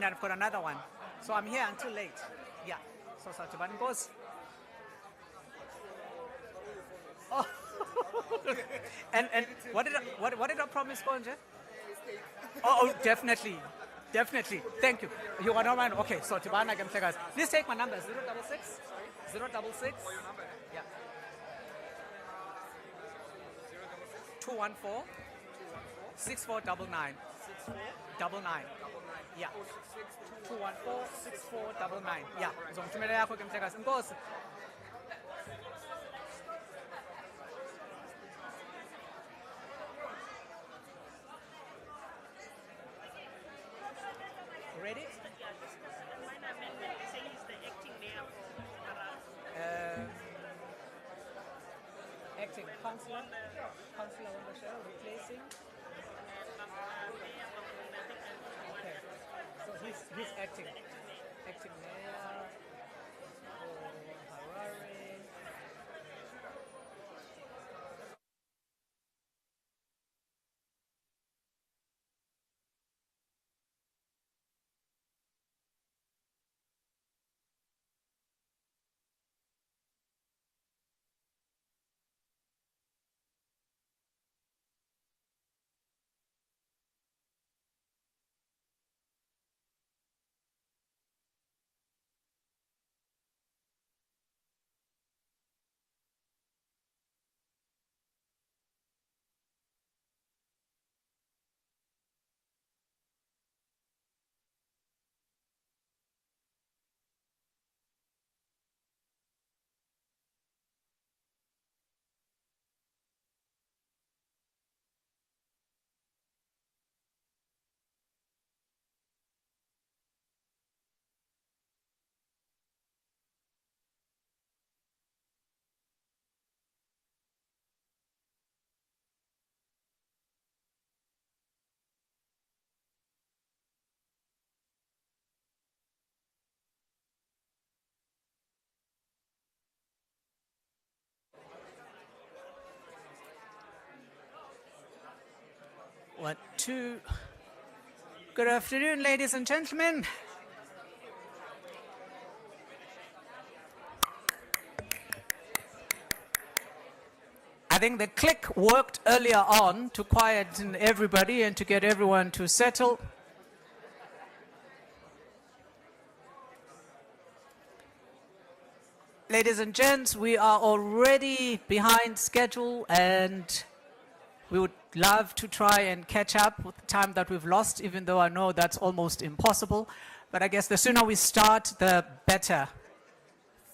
and I've got another one. So I'm here until late. Yeah. So Satibani goes. Oh. and what did I promise, Konje? Oh, definitely. Definitely. Thank you. You are not mine. Okay, so Tibana can take us. Please take my number 066 066. Yeah. 214 6499. 6499. Yeah. 214 6499. Yeah. Zongithumela yakho ke mhlekazi. Inkosi. Ready? Acting councillor on the show, replacing. Okay, so he's acting mayor for Harare. One, two. Good afternoon, ladies and gentlemen. I think the click worked earlier on to quieten everybody and to get everyone to settle. Ladies and gents, we are already behind schedule and we would love to try and catch up with the time that we've lost, even though I know that's almost impossible. But I guess the sooner we start, the better.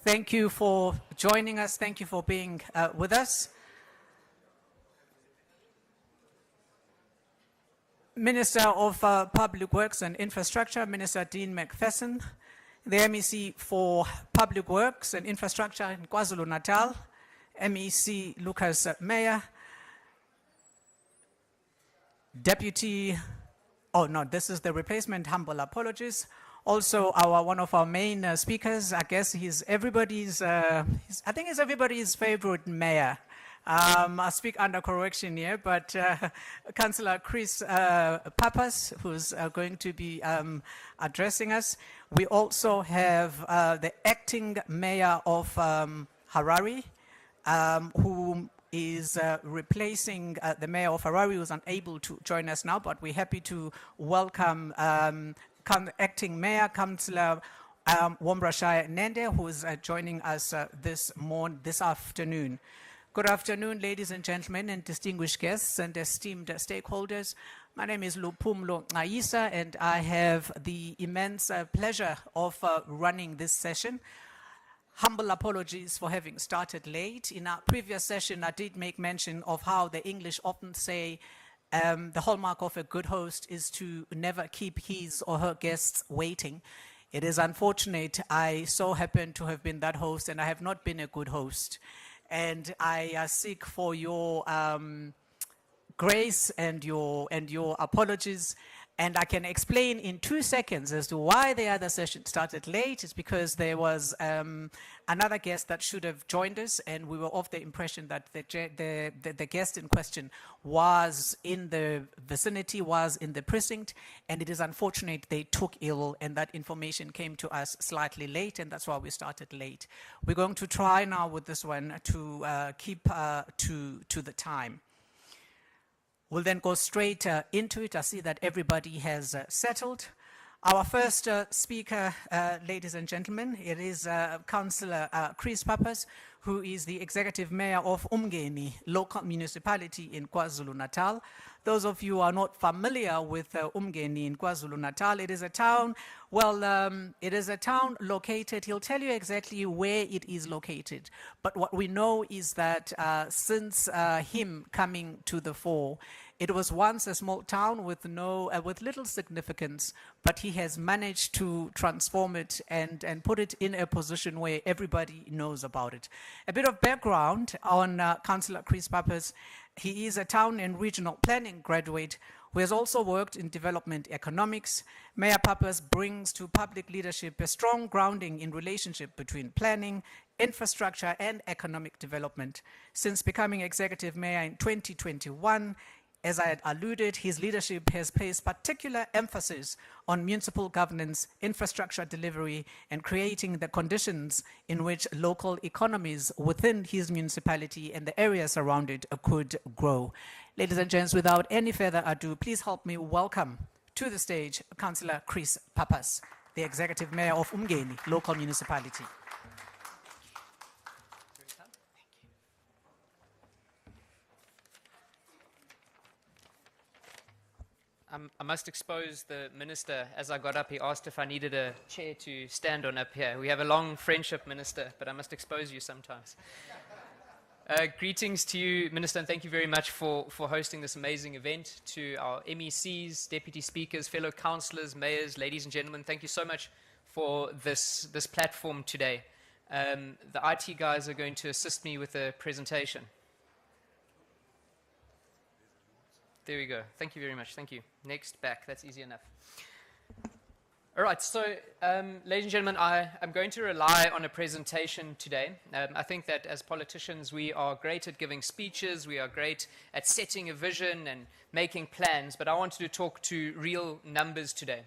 Thank you for joining us. Thank you for being with us. Minister of Public Works and Infrastructure, Minister Dean McPherson, the MEC for Public Works and Infrastructure in KwaZulu-Natal, MEC Lucas Meyer, Deputy, oh no, this is the replacement, humble apologies. Also, one of our main speakers, I guess he's everybody's, I think he's everybody's favorite mayor. I speak under correction here, but Councillor Chris Papas, who's going to be addressing us. We also have the acting mayor of Harare, who is replacing the mayor of Harare, who's unable to join us now, but we're happy to welcome acting mayor, Councillor Wombrashaya Nende, who's joining us this afternoon. Good afternoon, ladies and gentlemen, and distinguished guests and esteemed stakeholders. My name is Lupumlo Ngayisa, and I have the immense pleasure of running this session. Humble apologies for having started late. In our previous session, I did make mention of how the English often say the hallmark of a good host is to never keep his or her guests waiting. It is unfortunate I so happen to have been that host, and I have not been a good host. And I seek for your grace and your apologies. And I can explain in 2 seconds as to why the other session started late. It's because there was another guest that should have joined us, and we were of the impression that the guest in question was in the vicinity, was in the precinct, and it is unfortunate they took ill, and that information came to us slightly late, and that's why we started late. We're going to try now with this one to keep to the time. We'll then go straight into it. I see that everybody has settled. Our first speaker, ladies and gentlemen, it is Councillor Chris Pappas, who is the Executive Mayor of Umgeni local municipality in KwaZulu-Natal. Those of you who are not familiar with Umgeni in KwaZulu-Natal, it is a town, it is a town located, he'll tell you exactly where it is located. But what we know is that since him coming to the fore, it was once a small town with with little significance, but he has managed to transform it and put it in a position where everybody knows about it. A bit of background on Councillor Chris Pappas. He is a town and regional planning graduate who has also worked in development economics. Mayor Pappas brings to public leadership a strong grounding in relationship between planning, infrastructure, and economic development. Since becoming executive mayor in 2021, as I had alluded, his leadership has placed particular emphasis on municipal governance, infrastructure delivery, and creating the conditions in which local economies within his municipality and the areas around it could grow. Ladies and gents, without any further ado, please help me welcome to the stage Councillor Chris Pappas, the Executive Mayor of Umgeni local municipality. I must expose the minister. As I got up, he asked if I needed a chair to stand on up here. We have a long friendship, Minister, but I must expose you sometimes. Greetings to you, Minister, and thank you very much for hosting this amazing event. To our MECs, deputy speakers, fellow councillors, mayors, ladies and gentlemen, thank you so much for this platform today. The IT guys are going to assist me with a presentation. There we go. Thank you very much. Thank you. Next, back. That's easy enough. All right. So, ladies and gentlemen, I'm going to rely on a presentation today. I think that as politicians, we are great at giving speeches. We are great at setting a vision and making plans. But I wanted to talk to real numbers today.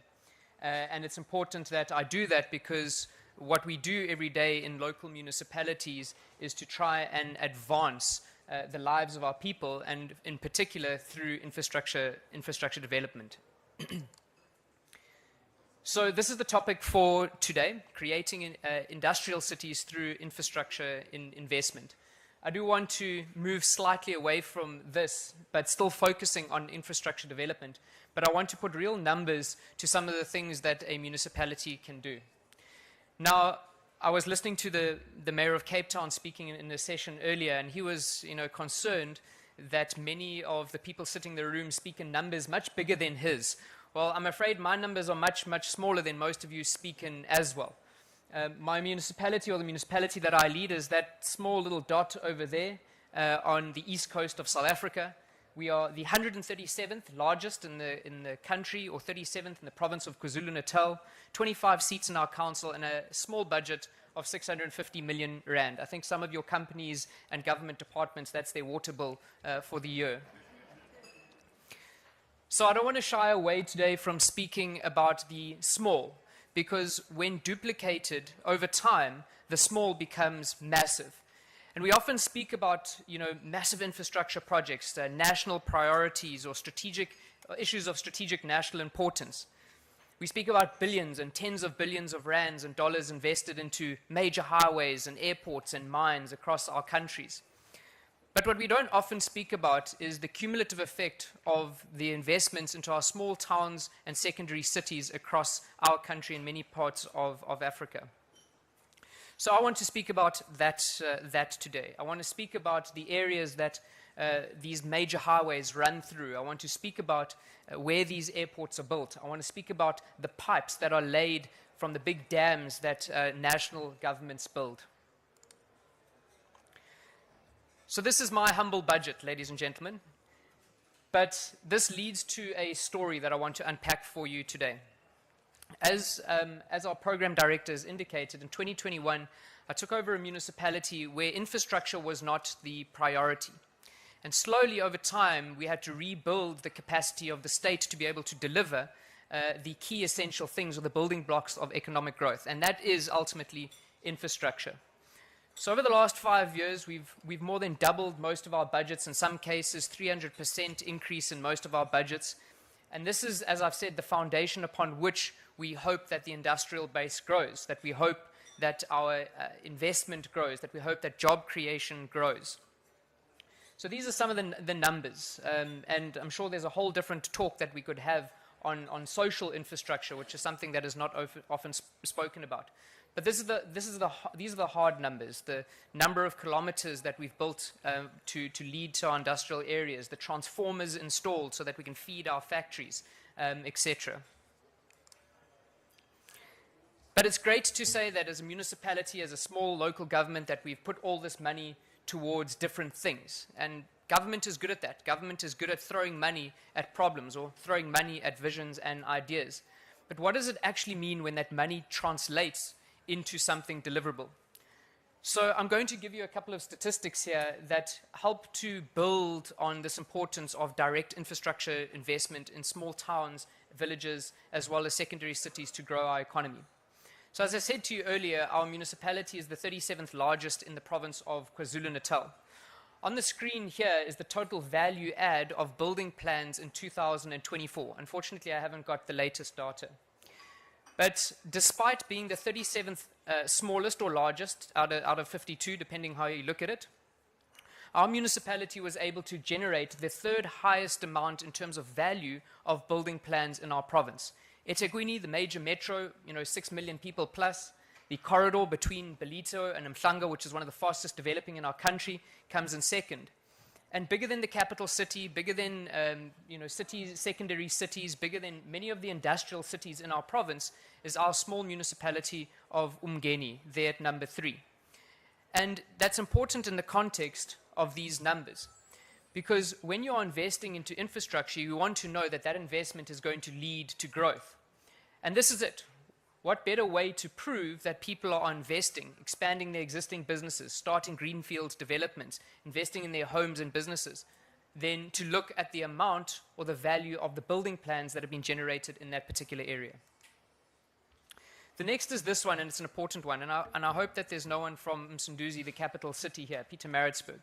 And it's important that I do that because what we do every day in local municipalities is to try and advance the lives of our people, and in particular through infrastructure development. So this is the topic for today, creating industrial cities through infrastructure investment. I do want to move slightly away from this, but still focusing on infrastructure development. But I want to put real numbers to some of the things that a municipality can do. Now, I was listening to the Mayor of Cape Town speaking in a session earlier, and he was, concerned that many of the people sitting in the room speak in numbers much bigger than his. Well, I'm afraid my numbers are much, much smaller than most of you speak in as well. My municipality, or the municipality that I lead, is that small little dot over there on the east coast of South Africa. We are the 137th largest in the country, or 37th in the province of KwaZulu-Natal, 25 seats in our council, and a small budget of 650 million rand. I think some of your companies and government departments, that's their water bill for the year. So I don't want to shy away today from speaking about the small, because when duplicated over time, the small becomes massive. And we often speak about, massive infrastructure projects, national priorities, or strategic issues of strategic national importance. We speak about billions and tens of billions of rands and dollars invested into major highways and airports and mines across our countries. But what we don't often speak about is the cumulative effect of the investments into our small towns and secondary cities across our country and many parts of Africa. So I want to speak about that today. I want to speak about the areas that these major highways run through. I want to speak about where these airports are built. I want to speak about the pipes that are laid from the big dams that national governments build. So this is my humble budget, ladies and gentlemen. But this leads to a story that I want to unpack for you today. As our program directors indicated, in 2021, I took over a municipality where infrastructure was not the priority. And slowly over time, we had to rebuild the capacity of the state to be able to deliver the key essential things or the building blocks of economic growth. And that is ultimately infrastructure. So over the last 5 years, we've more than doubled most of our budgets, in some cases 300% increase in most of our budgets. And this is, as I've said, the foundation upon which we hope that the industrial base grows, that we hope that our investment grows, that we hope that job creation grows. So these are some of the numbers, and I'm sure there's a whole different talk that we could have on social infrastructure, which is something that is not often spoken about. But these are the hard numbers, the number of kilometers that we've built to lead to our industrial areas, the transformers installed so that we can feed our factories, etc. But it's great to say that as a municipality, as a small local government, that we've put all this money towards different things. And government is good at that. Government is good at throwing money at problems or throwing money at visions and ideas. But what does it actually mean when that money translates into something deliverable? So I'm going to give you a couple of statistics here that help to build on this importance of direct infrastructure investment in small towns, villages, as well as secondary cities to grow our economy. So as I said to you earlier, our municipality is the 37th largest in the province of KwaZulu-Natal. On the screen here is the total value add of building plans in 2024. Unfortunately, I haven't got the latest data. But despite being the 37th smallest or largest out of 52, depending how you look at it, our municipality was able to generate the third highest amount in terms of value of building plans in our province. eThekwini, the major metro, 6 million people plus. The corridor between Belito and Mhlanga, which is one of the fastest developing in our country, comes in second. And bigger than the capital city, bigger than cities, secondary cities, bigger than many of the industrial cities in our province is our small municipality of Umgeni, there at number 3. And that's important in the context of these numbers. Because when you are investing into infrastructure, you want to know that that investment is going to lead to growth. And this is it. What better way to prove that people are investing, expanding their existing businesses, starting greenfield developments, investing in their homes and businesses, than to look at the amount or the value of the building plans that have been generated in that particular area. The next is this one, and it's an important one, and I hope that there's no one from Msunduzi, the capital city here, Pietermaritzburg.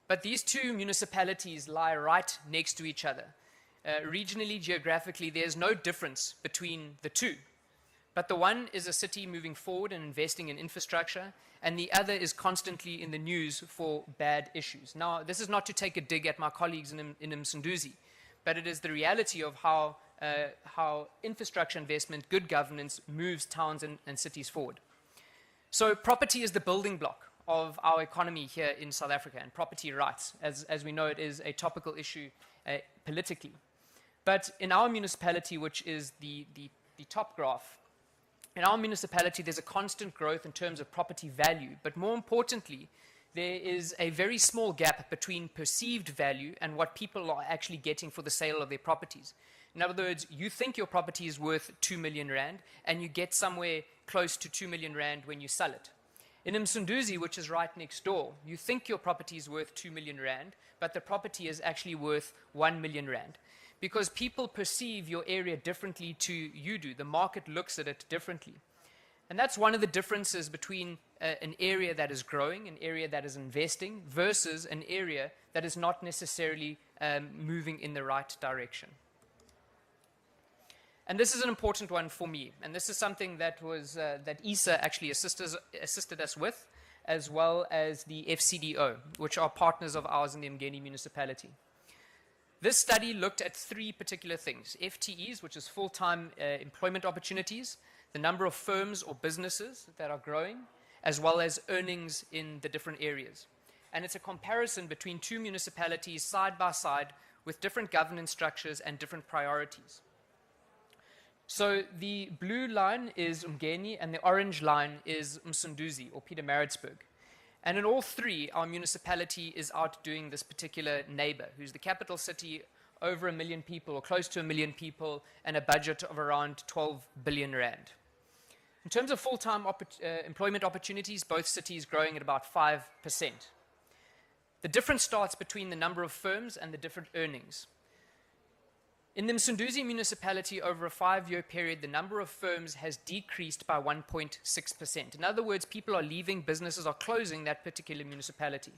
But these two municipalities lie right next to each other. Regionally, geographically, there's no difference between the two. But the one is a city moving forward and investing in infrastructure, and the other is constantly in the news for bad issues. Now, this is not to take a dig at my colleagues in Msunduzi, but it is the reality of how infrastructure investment, good governance, moves towns and cities forward. So property is the building block of our economy here in South Africa, and property rights, as we know, it is a topical issue politically. But in our municipality, which is the top graph, in our municipality there's a constant growth in terms of property value, but more importantly, there is a very small gap between perceived value and what people are actually getting for the sale of their properties. In other words, you think your property is worth 2 million rand, and you get somewhere close to 2 million rand when you sell it. In Msunduzi, which is right next door, you think your property is worth 2 million rand, but the property is actually worth 1 million rand. Because people perceive your area differently to you do. The market looks at it differently. And that's one of the differences between an area that is growing, an area that is investing, versus an area that is not necessarily moving in the right direction. And this is an important one for me. And this is something that that SIDSSA actually assisted us with, as well as the FCDO, which are partners of ours in the Umgeni municipality. This study looked at 3 particular things: FTEs, which is full-time employment opportunities, the number of firms or businesses that are growing, as well as earnings in the different areas. And it's a comparison between 2 municipalities side by side with different governance structures and different priorities. So the blue line is Umgeni and the orange line is Msunduzi or Pietermaritzburg. And in all three, our municipality is outdoing this particular neighbor, who's the capital city, over 1 million people or close to 1 million people, and a budget of around 12 billion rand. In terms of full-time employment opportunities, both cities growing at about 5%. The difference starts between the number of firms and the different earnings. In the Msunduzi municipality, over a 5-year period, the number of firms has decreased by 1.6%. In other words, people are leaving, businesses are closing that particular municipality.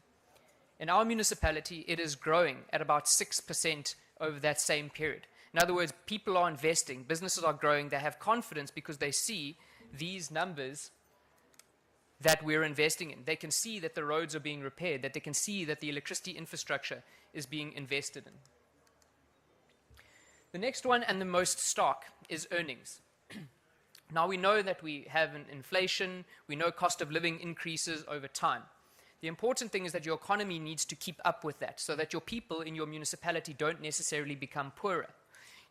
In our municipality, it is growing at about 6% over that same period. In other words, people are investing, businesses are growing, they have confidence because they see these numbers that we're investing in. They can see that the roads are being repaired, that they can see that the electricity infrastructure is being invested in. The next one, and the most stark, is earnings. Now, we know that we have an inflation, we know cost of living increases over time. The important thing is that your economy needs to keep up with that so that your people in your municipality don't necessarily become poorer.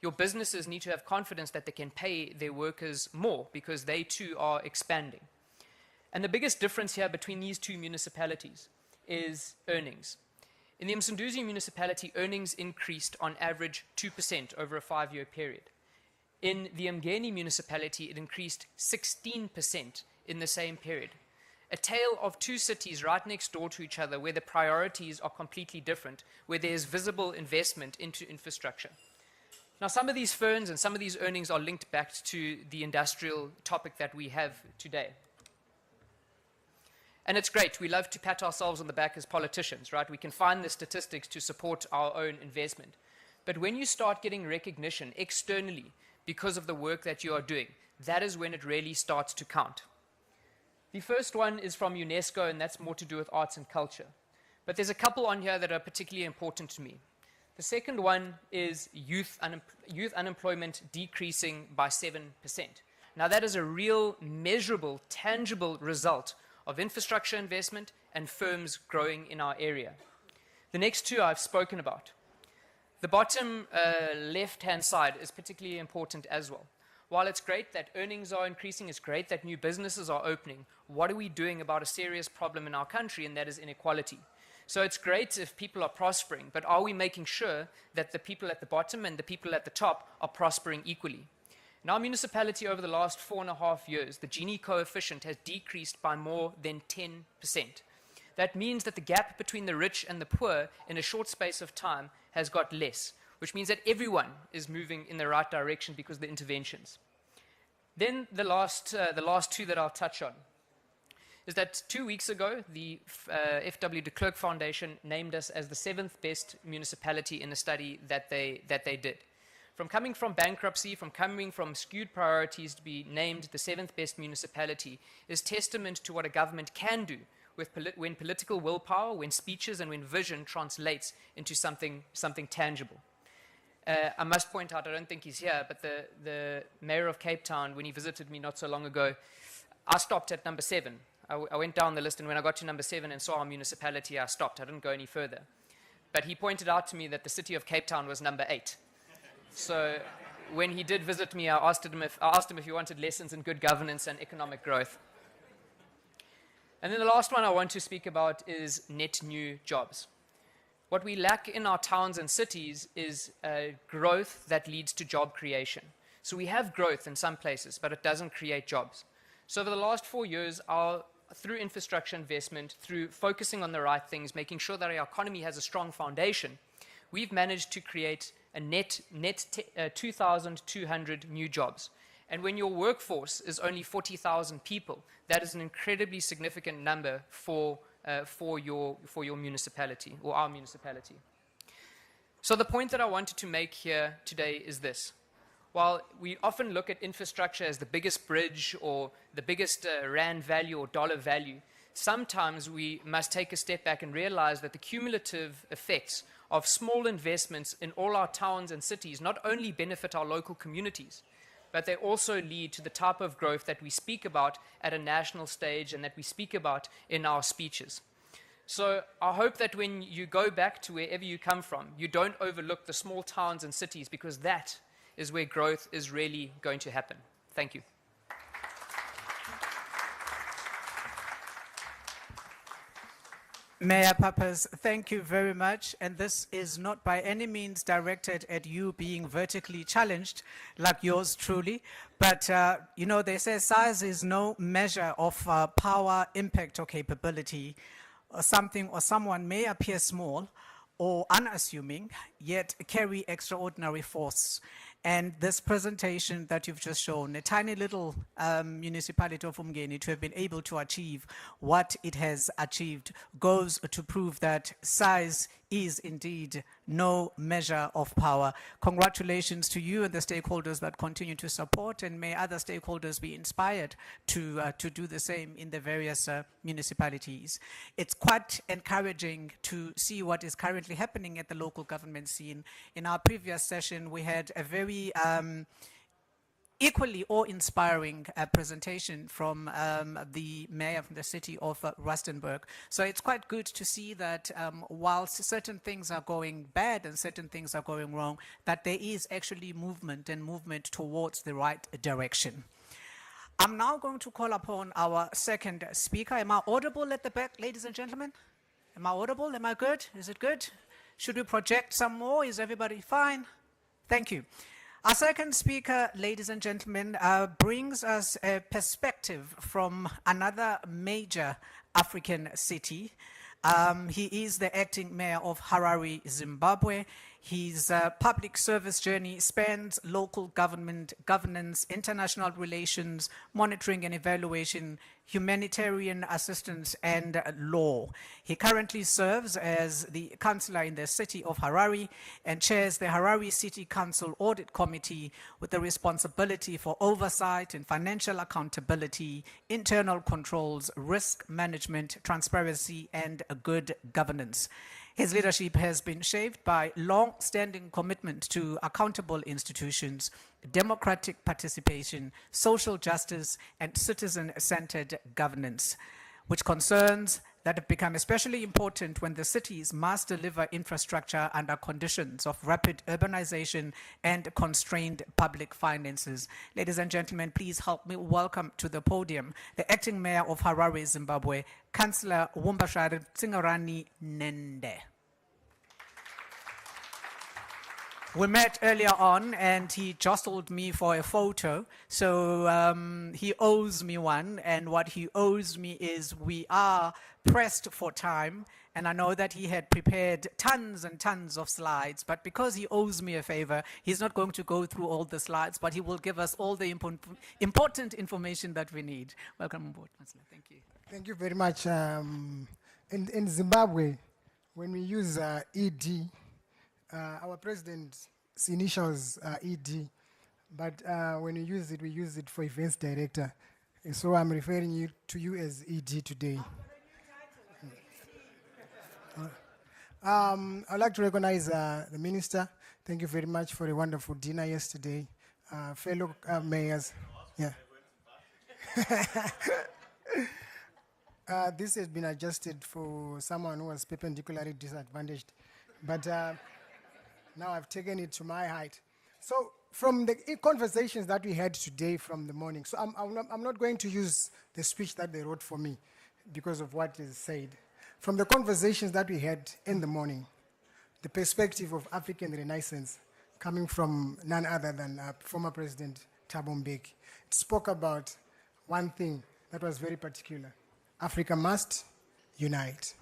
Your businesses need to have confidence that they can pay their workers more because they too are expanding. And the biggest difference here between these two municipalities is earnings. In the Msunduzi municipality, earnings increased on average 2% over a 5-year period. In the Mgeni municipality, it increased 16% in the same period. A tale of two cities right next door to each other where the priorities are completely different, where there is visible investment into infrastructure. Now, some of these firms and some of these earnings are linked back to the industrial topic that we have today. And it's great. We love to pat ourselves on the back as politicians, right? We can find the statistics to support our own investment. But when you start getting recognition externally because of the work that you are doing, that is when it really starts to count. The first one is from UNESCO, and that's more to do with arts and culture. But there's a couple on here that are particularly important to me. The second one is youth unemployment decreasing by 7%. Now, that is a real, measurable, tangible result of infrastructure investment and firms growing in our area. The next two I've spoken about. The bottom left-hand side is particularly important as well. While it's great that earnings are increasing, it's great that new businesses are opening, what are we doing about a serious problem in our country, and that is inequality? So it's great if people are prospering, but are we making sure that the people at the bottom and the people at the top are prospering equally? In our municipality over the last 4.5 years, the Gini coefficient has decreased by more than 10%. That means that the gap between the rich and the poor in a short space of time has got less, which means that everyone is moving in the right direction because of the interventions. Then the last two that I'll touch on is that 2 weeks ago, the F.W. de Klerk Foundation named us as the 7th best municipality in a study that they did. From coming from bankruptcy, from coming from skewed priorities, to be named the 7th best municipality is testament to what a government can do when political willpower, when speeches, and when vision translates into something tangible. I must point out, I don't think he's here, but the mayor of Cape Town, when he visited me not so long ago, I stopped at number 7. I went down the list, and when I got to number 7 and saw our municipality, I stopped. I didn't go any further. But he pointed out to me that the city of Cape Town was number 8. So when he did visit me, I asked him if he wanted lessons in good governance and economic growth. And then the last one I want to speak about is net new jobs. What we lack in our towns and cities is growth that leads to job creation. So we have growth in some places, but it doesn't create jobs. So over the last 4 years, through infrastructure investment, through focusing on the right things, making sure that our economy has a strong foundation, we've managed to create a net 2,200 new jobs. And when your workforce is only 40,000 people, that is an incredibly significant number for your municipality, or our municipality. So the point that I wanted to make here today is this. While we often look at infrastructure as the biggest bridge or the biggest rand value or dollar value, sometimes we must take a step back and realize that the cumulative effects of small investments in all our towns and cities not only benefit our local communities, but they also lead to the type of growth that we speak about at a national stage and that we speak about in our speeches. So I hope that when you go back to wherever you come from, you don't overlook the small towns and cities, because that is where growth is really going to happen. Thank you. Mayor Pappas, thank you very much. And this is not by any means directed at you being vertically challenged like yours truly. But, you know, they say size is no measure of power, impact, or capability. Or something or someone may appear small or unassuming, yet carry extraordinary force. And this presentation that you've just shown, a tiny little municipality of Umgeni to have been able to achieve what it has achieved, goes to prove that size is indeed no measure of power. Congratulations to you and the stakeholders that continue to support, and may other stakeholders be inspired to do the same in the various municipalities. It's quite encouraging to see what is currently happening at the local government scene. In our previous session, we had a very equally awe-inspiring presentation from the mayor from the city of Rustenburg. So it's quite good to see that whilst certain things are going bad and certain things are going wrong, that there is actually movement and movement towards the right direction. I'm now going to call upon our second speaker. Am I audible at the back, ladies and gentlemen? Am I audible? Am I good? Is it good? Should we project some more? Is everybody fine? Thank you. Our second speaker, ladies and gentlemen, brings us a perspective from another major African city. He is the acting mayor of Harare, Zimbabwe. His public service journey spans local government, governance, international relations, monitoring and evaluation, humanitarian assistance, and law. He currently serves as the councillor in the city of Harare and chairs the Harare City Council Audit Committee with the responsibility for oversight and financial accountability, internal controls, risk management, transparency, and good governance. His leadership has been shaped by long-standing commitment to accountable institutions, democratic participation, social justice, and citizen-centered governance, which concerns that have become especially important when the cities must deliver infrastructure under conditions of rapid urbanization and constrained public finances. Ladies and gentlemen, please help me welcome to the podium the acting mayor of Harare, Zimbabwe, Councillor Wumbashari Tsingarani Nende. We met earlier on and he jostled me for a photo, so he owes me one, and what he owes me is we are pressed for time, and I know that he had prepared tons and tons of slides, but because he owes me a favor, he's not going to go through all the slides, but he will give us all the important information that we need. Welcome on board, Councillor. Thank you. Thank you very much. In Zimbabwe, when we use ED, our president's initials are ED, but when we use it for events director. And so I'm referring to you as ED today. I'd like to recognize the minister. Thank you very much for a wonderful dinner yesterday. Fellow mayors. Yeah. This has been adjusted for someone who was perpendicularly disadvantaged, but now I've taken it to my height. So from the conversations that we had today from the morning, so I'm not going to use the speech that they wrote for me because of what is said. From the conversations that we had in the morning, the perspective of African Renaissance coming from none other than former President Thabo Mbeki, it spoke about one thing that was very particular. Africa must unite.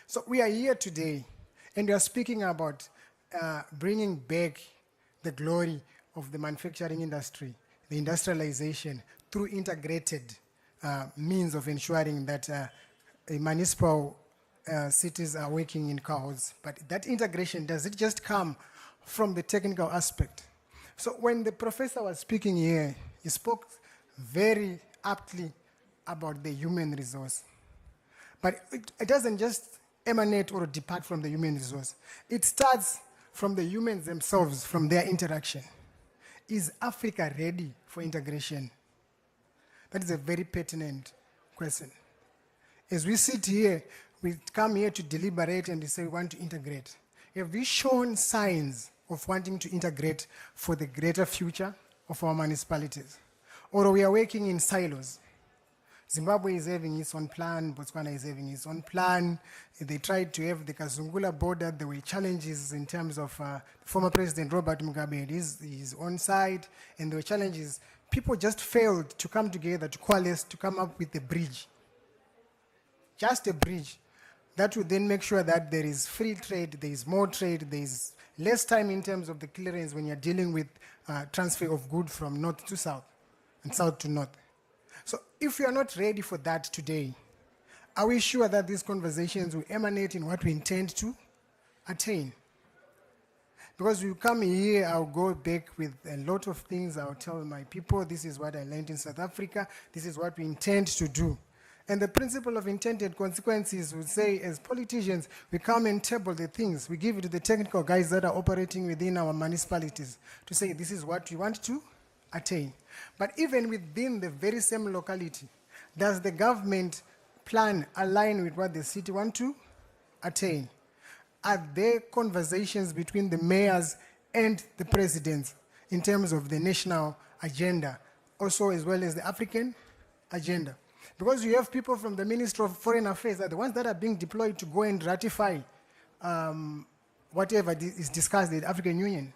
So we are here today, and we are speaking about bringing back the glory of the manufacturing industry, the industrialization, through integrated means of ensuring that municipal cities are working in cohorts. But that integration, does it just come from the technical aspect? So when the professor was speaking here, he spoke very aptly about the human resource. But it doesn't just emanate or depart from the human resource. It starts from the humans themselves, from their interaction. Is Africa ready for integration? That is a very pertinent question. As we sit here, we come here to deliberate and we say we want to integrate. Have we shown signs of wanting to integrate for the greater future of our municipalities? Or we are working in silos? Zimbabwe is having its own plan, Botswana is having its own plan. They tried to have the Kazungula border. There were challenges in terms of former President Robert Mugabe had his own side, and there were challenges. People just failed to come together, to coalesce, to come up with a bridge. Just a bridge that would then make sure that there is free trade, there is more trade, there is less time in terms of the clearance when you're dealing with transfer of goods from north to south and south to north. So if we are not ready for that today, are we sure that these conversations will emanate in what we intend to attain? Because we come here, I'll go back with a lot of things. I'll tell my people, this is what I learned in South Africa. This is what we intend to do. And the principle of intended consequences would say, as politicians, we come and table the things. We give it to the technical guys that are operating within our municipalities to say, this is what we want to attain. But even within the very same locality, does the government plan align with what the city want to attain? Are there conversations between the mayors and the presidents in terms of the national agenda, also as well as the African agenda? Because you have people from the Ministry of Foreign Affairs are the ones that are being deployed to go and ratify whatever is discussed in the African Union.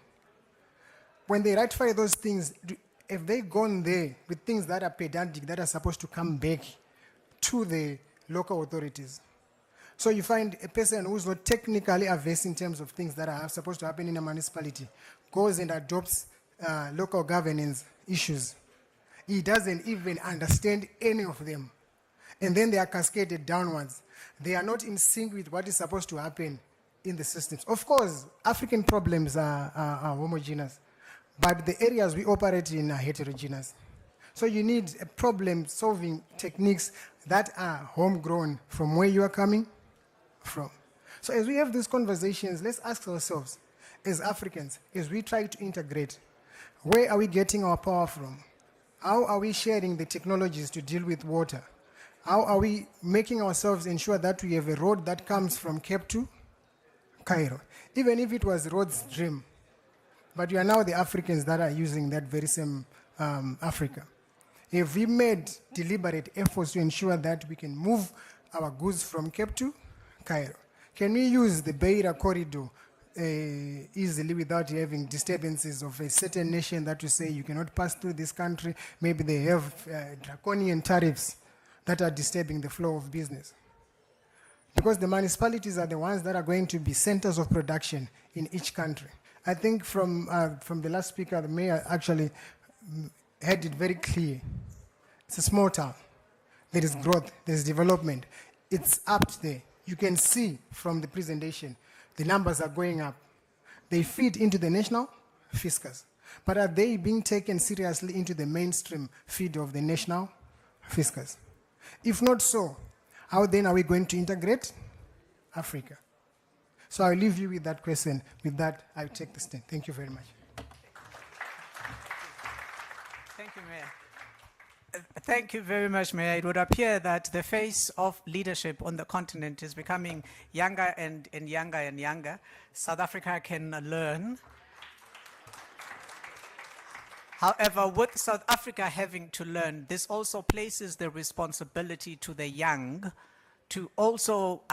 When they ratify those things, have they gone there with things that are pedantic, that are supposed to come back to the local authorities? So you find a person who's not technically averse in terms of things that are supposed to happen in a municipality goes and adopts local governance issues. He doesn't even understand any of them. And then they are cascaded downwards. They are not in sync with what is supposed to happen in the systems. Of course, African problems are homogeneous, but the areas we operate in are heterogeneous. So you need a problem-solving techniques that are homegrown from where you are coming from. So as we have these conversations, let's ask ourselves, as Africans, as we try to integrate, where are we getting our power from? How are we sharing the technologies to deal with water? How are we making ourselves ensure that we have a road that comes from Cape to Cairo? Even if it was Road's dream, but we are now the Africans that are using that very same Africa. Have we made deliberate efforts to ensure that we can move our goods from Cape to Cairo? Can we use the Beira corridor easily without having disturbances of a certain nation that we say you cannot pass through this country? Maybe they have draconian tariffs that are disturbing the flow of business. Because the municipalities are the ones that are going to be centers of production in each country. I think from the last speaker, the mayor actually had it very clear. It's a small town. There is growth, there's development. It's up there. You can see from the presentation, the numbers are going up. They feed into the national fiscus. But are they being taken seriously into the mainstream feed of the national fiscus? If not so, how then are we going to integrate Africa? So I'll leave you with that question. With that, I'll take the stand. Thank you very much. Thank you, Mayor. Thank you very much, Mayor. It would appear that the face of leadership on the continent is becoming younger and younger and younger. South Africa can learn. However, with South Africa having to learn, this also places the responsibility to the young to also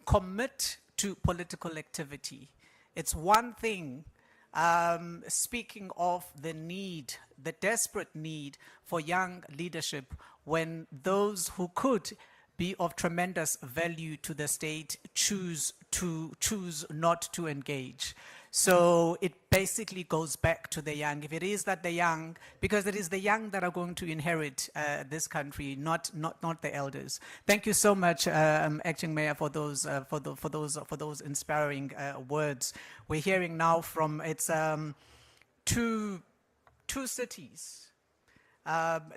commit to political activity. It's one thing, speaking of the need, the desperate need for young leadership, when those who could be of tremendous value to the state choose not to engage. So it basically goes back to the young. If it is that the young, because it is the young that are going to inherit this country, not the elders. Thank you so much, Acting Mayor, for those inspiring words. We're hearing now from two cities,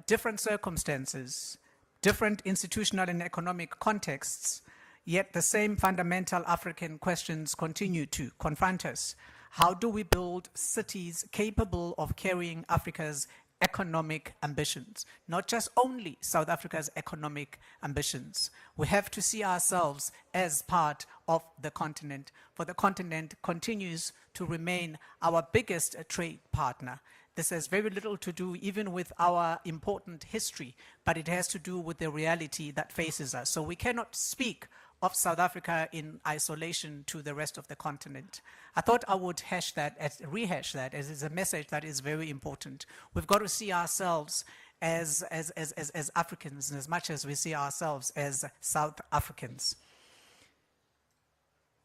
different circumstances, different institutional and economic contexts, yet the same fundamental African questions continue to confront us. How do we build cities capable of carrying Africa's economic ambitions? Not just only South Africa's economic ambitions. We have to see ourselves as part of the continent, for the continent continues to remain our biggest trade partner. This has very little to do even with our important history, but it has to do with the reality that faces us. So we cannot speak of South Africa in isolation to the rest of the continent. I thought I would rehash that, as it's a message that is very important. We've got to see ourselves as Africans, as much as we see ourselves as South Africans.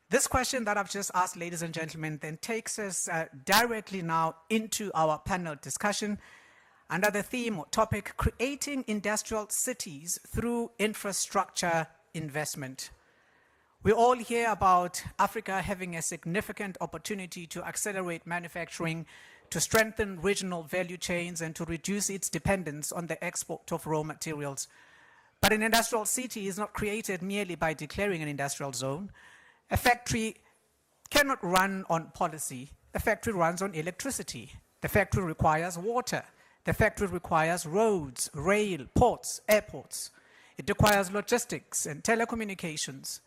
This question that I've just asked, ladies and gentlemen, then takes us directly now into our panel discussion under the theme or topic, creating industrial cities through infrastructure investment. We all hear about Africa having a significant opportunity to accelerate manufacturing, to strengthen regional value chains, and to reduce its dependence on the export of raw materials. But an industrial city is not created merely by declaring an industrial zone. A factory cannot run on policy. A factory runs on electricity. The factory requires water. The factory requires roads, rail, ports, airports. It requires logistics and telecommunications.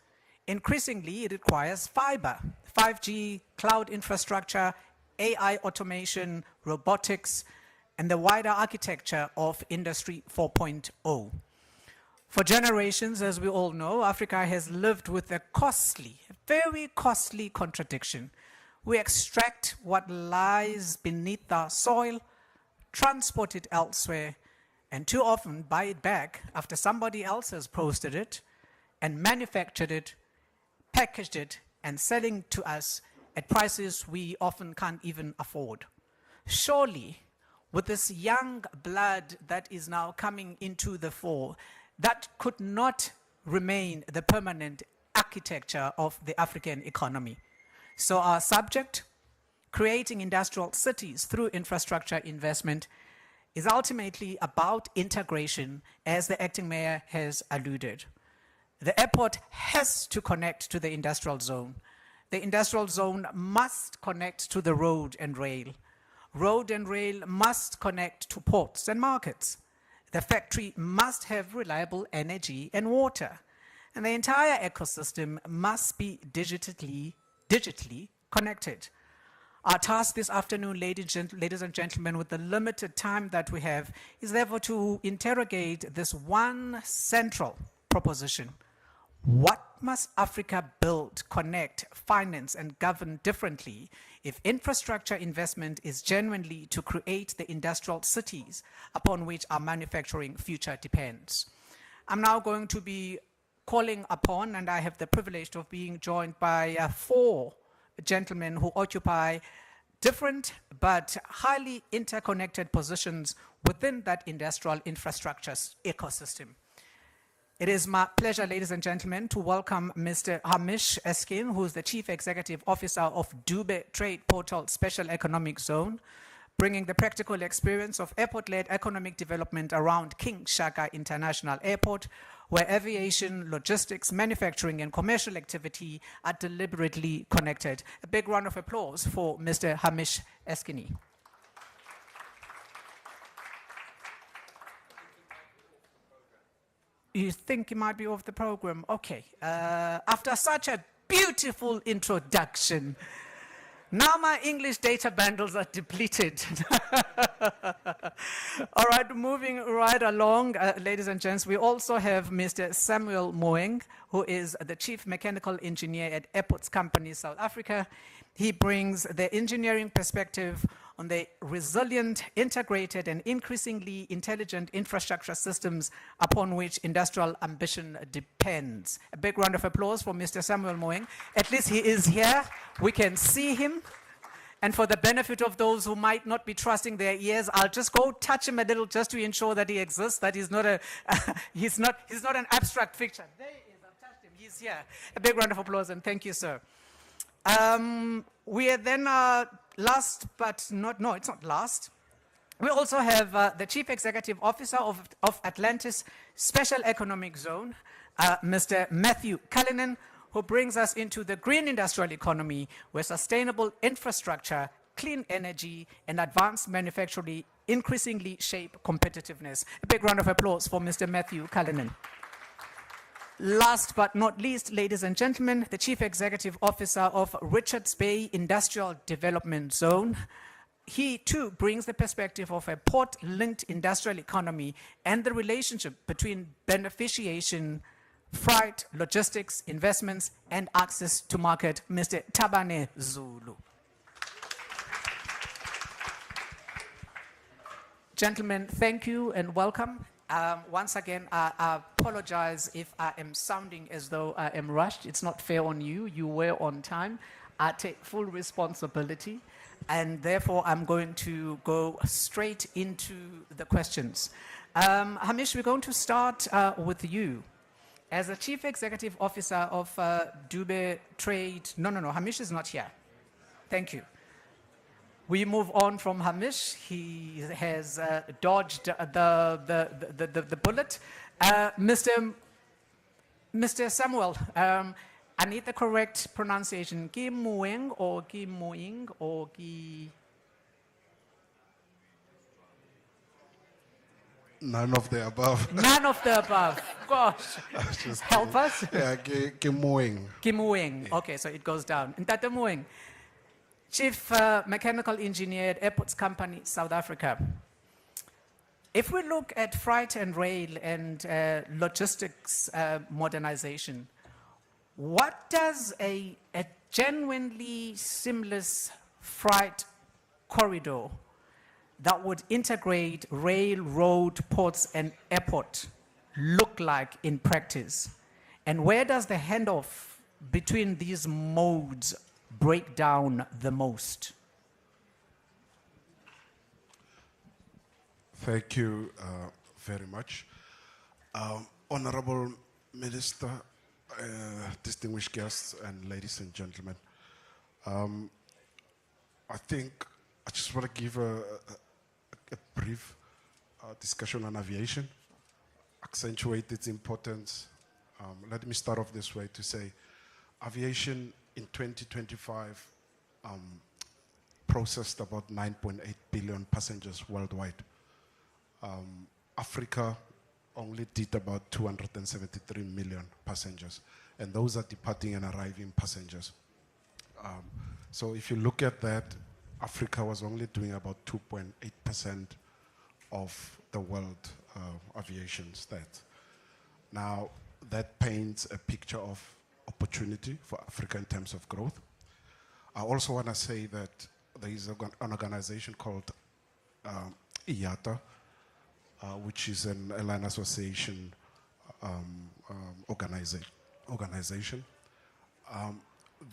Increasingly, it requires fiber, 5G, cloud infrastructure, AI automation, robotics, and the wider architecture of Industry 4.0. For generations, as we all know, Africa has lived with a costly, very costly contradiction. We extract what lies beneath our soil, transport it elsewhere, and too often buy it back after somebody else has processed it and manufactured it, packaged it, and selling to us at prices we often can't even afford. Surely, with this young blood that is now coming into the fore, that could not remain the permanent architecture of the African economy. So our subject, creating industrial cities through infrastructure investment, is ultimately about integration, as the acting mayor has alluded. The airport has to connect to the industrial zone. The industrial zone must connect to the road and rail. Road and rail must connect to ports and markets. The factory must have reliable energy and water. And the entire ecosystem must be digitally connected. Our task this afternoon, ladies and gentlemen, with the limited time that we have, is therefore to interrogate this one central proposition. What must Africa build, connect, finance, and govern differently if infrastructure investment is genuinely to create the industrial cities upon which our manufacturing future depends? I'm now going to be calling upon, and I have the privilege of being joined by 4 gentlemen who occupy different but highly interconnected positions within that industrial infrastructure ecosystem. It is my pleasure, ladies and gentlemen, to welcome Mr. Hamish Eskin, who is the Chief Executive Officer of Dube Trade Portal Special Economic Zone, bringing the practical experience of airport-led economic development around King Shaka International Airport, where aviation, logistics, manufacturing, and commercial activity are deliberately connected. A big round of applause for Mr. Hamish Eskini. You think he might be off the program? Okay. After such a beautiful introduction, now my English data bundles are depleted. All right, moving right along, ladies and gents, we also have Mr. Samuel Moeng, who is the Chief Mechanical Engineer at Airports Company South Africa. He brings the engineering perspective on the resilient, integrated, and increasingly intelligent infrastructure systems upon which industrial ambition depends. A big round of applause for Mr. Samuel Moeng. At least he is here. We can see him. And for the benefit of those who might not be trusting their ears, I'll just go touch him a little just to ensure that he exists, that he's not he's not an abstract figure. There he is, I've touched him, he's here. A big round of applause, and thank you, sir. We are then last, but it's not last. We also have the Chief Executive Officer of Atlantis Special Economic Zone, Mr. Matthew Cullinan, who brings us into the green industrial economy, where sustainable infrastructure, clean energy, and advanced manufacturing increasingly shape competitiveness. A big round of applause for Mr. Matthew Cullinan. Last but not least, ladies and gentlemen, the Chief Executive Officer of Richards Bay Industrial Development Zone, he too brings the perspective of a port-linked industrial economy and the relationship between beneficiation, freight, logistics, investments, and access to market, Mr. Tabane Zulu. Gentlemen, thank you and welcome. Once again, I apologize if I am sounding as though I am rushed. It's not fair on you. You were on time. I take full responsibility, and therefore I'm going to go straight into the questions. Hamish, we're going to start with you. As the Chief Executive Officer of Dube Trade, no, Hamish is not here. Thank you. We move on from Hamish. He has dodged the bullet. Mr. Samuel, I need the correct pronunciation. Ki Mueng or Ki Muing or Ki... None of the above. None of the above. Gosh. Help us. Yeah, Ki Mueng. Ki Mueng. Okay, so it goes down. Ntate Mueng. Chief Mechanical Engineer at Airports Company, South Africa. If we look at freight and rail and logistics modernization, what does a genuinely seamless freight corridor that would integrate rail, road, ports, and airport look like in practice? And where does the handoff between these modes break down the most? Thank you very much. Honorable Minister, distinguished guests, and ladies and gentlemen. I think I just want to give a brief discussion on aviation, accentuate its importance. Let me start off this way to say, aviation in 2025 processed about 9.8 billion passengers worldwide. Africa only did about 273 million passengers, and those are departing and arriving passengers. So if you look at that, Africa was only doing about 2.8% of the world aviation stats. Now, that paints a picture of opportunity for Africa in terms of growth. I also want to say that there is an organization called IATA, which is an airline association organization.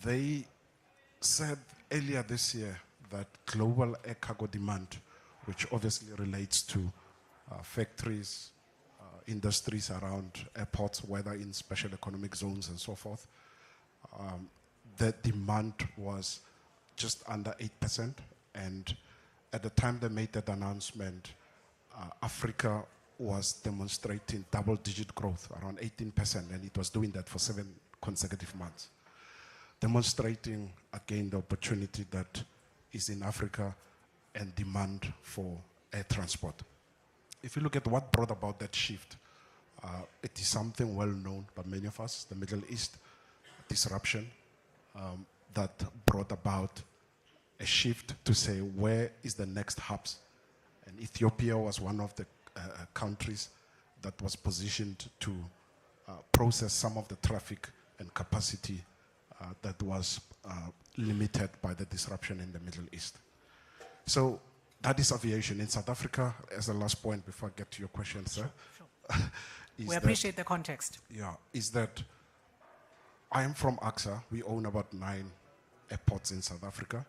They said earlier this year that global air cargo demand, which obviously relates to factories, industries around airports, whether in special economic zones and so forth, the demand was just under 8%. And at the time they made that announcement, Africa was demonstrating double-digit growth, around 18%, and it was doing that for 7 consecutive months, demonstrating again the opportunity that is in Africa and demand for air transport. If you look at what brought about that shift, it is something well known by many of us, the Middle East disruption that brought about a shift to say, where is the next hubs? And Ethiopia was one of the countries that was positioned to process some of the traffic and capacity that was limited by the disruption in the Middle East. So that is aviation. In South Africa, as a last point before I get to your question, sir. Sure. We appreciate the context. Yeah, is that I am from AXA. We own about 9 airports in South Africa.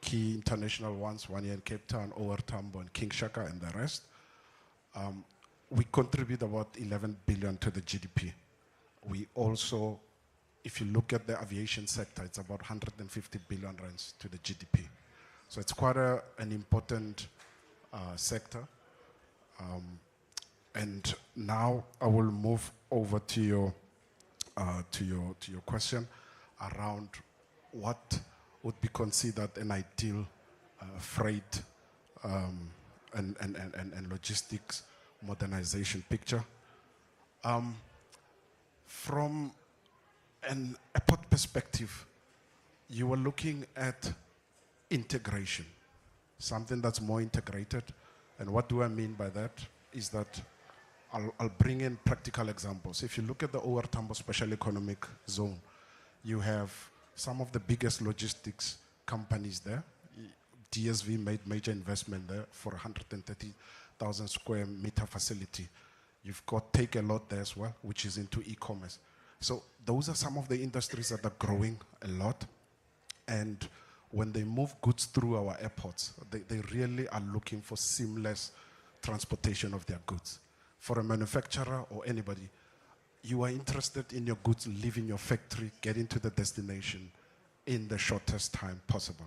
Key international ones, one here in Cape Town, OR Tambo and King Shaka and the rest. We contribute about 11 billion to the GDP. We also, if you look at the aviation sector, it's about 150 billion rands to the GDP. So it's quite an important sector. And now I will move over to your question around what would be considered an ideal freight and logistics modernization picture. From an airport perspective, you were looking at integration something that's more integrated. And what do I mean by that? Is that I'll bring in practical examples. If you look at the OR Tambo Special Economic Zone, you have some of the biggest logistics companies there. DSV made major investment there for 130,000 square meter facility. You've got Take a Lot there as well, which is into e-commerce. So those are some of the industries that are growing a lot. And when they move goods through our airports, they really are looking for seamless transportation of their goods. For a manufacturer or anybody, you are interested in your goods leaving your factory, getting to the destination in the shortest time possible.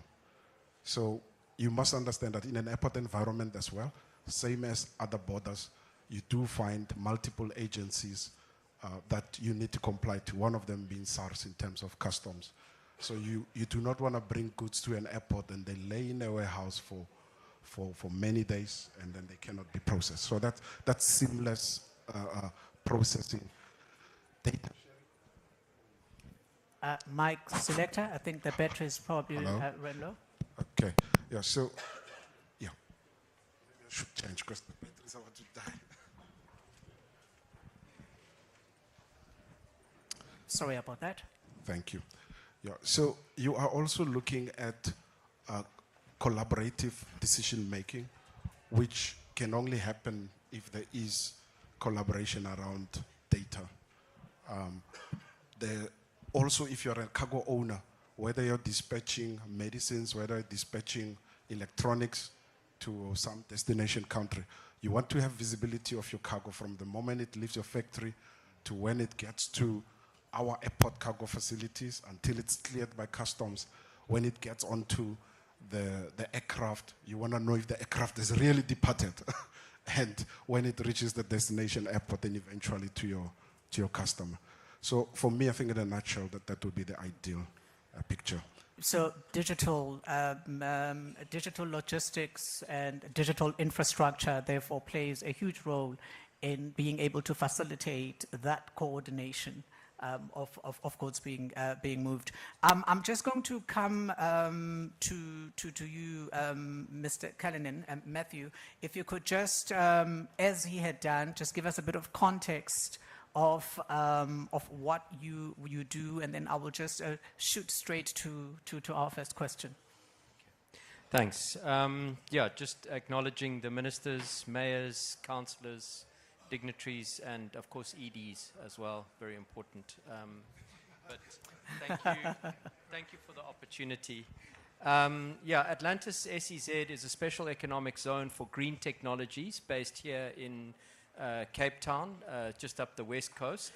So you must understand that in an airport environment as well, same as other borders, you do find multiple agencies that you need to comply to, one of them being SARS in terms of customs. So you do not want to bring goods to an airport and they lay in a warehouse for many days and then they cannot be processed. So that's seamless processing. Data Mike Selector, I think the battery is probably ran low. Okay, yeah, so, yeah. Maybe I should change because the batteries are about to die. Sorry about that. Thank you. Yeah, so you are also looking at collaborative decision making, which can only happen if there is collaboration around data. Also, if you're a cargo owner, whether you're dispatching medicines, whether you're dispatching electronics to some destination country, you want to have visibility of your cargo from the moment it leaves your factory to when it gets to our airport cargo facilities until it's cleared by customs. When it gets onto the aircraft, you want to know if the aircraft has really departed. And when it reaches the destination airport and eventually to your customer. So for me, I think in a nutshell, that would be the ideal picture. So digital logistics and digital infrastructure therefore plays a huge role in being able to facilitate that coordination of goods being moved. I'm just going to come to you, Mr. Callanan and Matthew. If you could just, as he had done, just give us a bit of context of what you do, and then I will just shoot straight to our first question. Thanks. Yeah, just acknowledging the ministers, mayors, councillors, dignitaries, and of course EDs as well, very important. But thank you for the opportunity. Yeah, Atlantis SEZ is a special economic zone for green technologies based here in Cape Town, just up the west coast.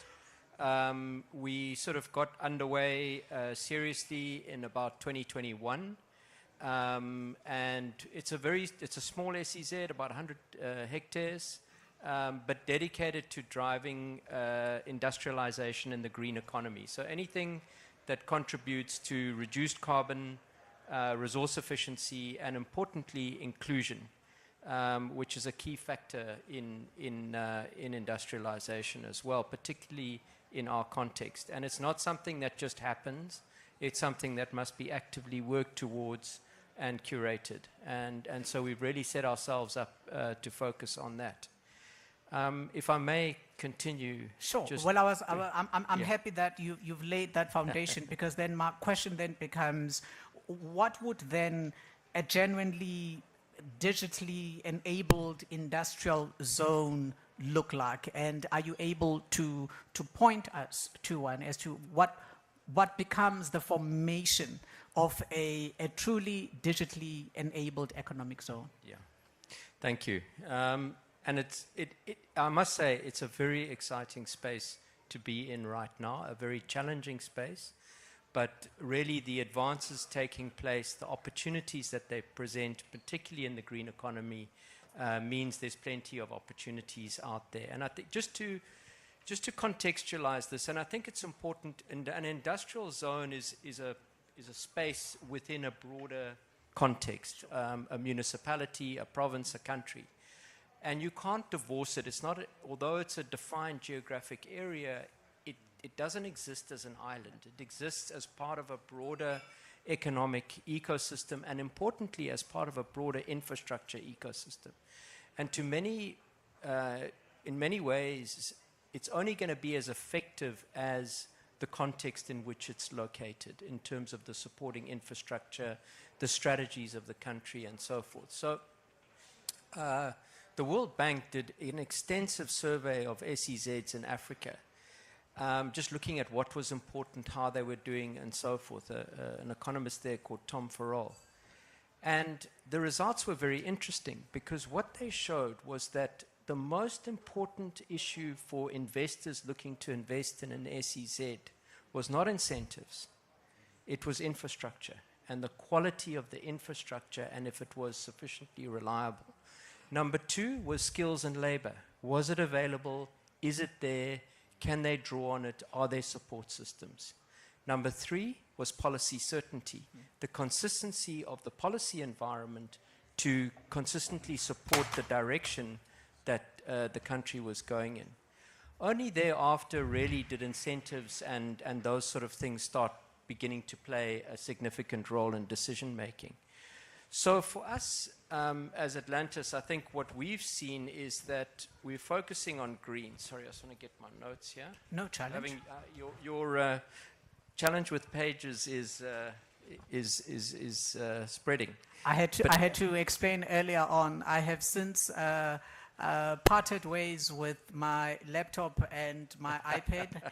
We sort of got underway seriously in about 2021. And it's a small SEZ, about 100 hectares, but dedicated to driving industrialization in the green economy. So anything that contributes to reduced carbon, resource efficiency, and importantly, inclusion, which is a key factor in industrialization as well, particularly in our context. And it's not something that just happens. It's something that must be actively worked towards and curated. And so we've really set ourselves up to focus on that. If I may continue. Sure. Well, I'm happy that you've laid that foundation, because then my question then becomes, what would then a genuinely digitally enabled industrial zone look like? And are you able to point us to one as to what becomes the formation of a truly digitally enabled economic zone? Yeah, thank you. And I must say, it's a very exciting space to be in right now, a very challenging space. But really the advances taking place, the opportunities that they present, particularly in the green economy, means there's plenty of opportunities out there. And I think just to contextualize this, and I think it's important, an industrial zone is a space within a broader context, a municipality, a province, a country. And you can't divorce it. It's not, although it's a defined geographic area, it doesn't exist as an island. It exists as part of a broader economic ecosystem, and importantly, as part of a broader infrastructure ecosystem. And to many, in many ways, it's only going to be as effective as the context in which it's located in terms of the supporting infrastructure, the strategies of the country, and so forth. So the World Bank did an extensive survey of SEZs in Africa, just looking at what was important, how they were doing, and so forth. An economist there called Tom Farrell. And the results were very interesting, because what they showed was that the most important issue for investors looking to invest in an SEZ was not incentives, it was infrastructure, and the quality of the infrastructure, and if it was sufficiently reliable. Number two was skills and labor. Was it available? Is it there? Can they draw on it? Are there support systems? Number three was policy certainty, the consistency of the policy environment to consistently support the direction that the country was going in. Only thereafter really did incentives and those sort of things start beginning to play a significant role in decision making. So for us as Atlantis, I think what we've seen is that we're focusing on green. Sorry, I just want to get my notes here. No challenge. Having your challenge with pages is spreading. I had to explain earlier on. I have since parted ways with my laptop and my iPad.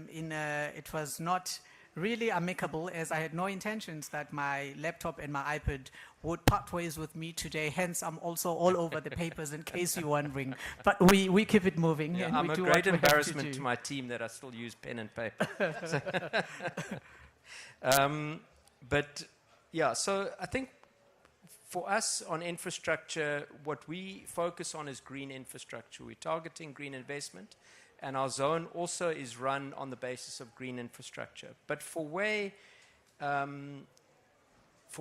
It was not really amicable, as I had no intentions that my laptop and my iPad would part ways with me today. Hence, I'm also all over the papers in case you're wondering. But we keep it moving. Yeah, and I'm we a do great what we have embarrassment do. to my team that I still use pen and paper. But yeah, so I think for us on infrastructure, what we focus on is green infrastructure. We're targeting green investment, and our zone also is run on the basis of green infrastructure. But for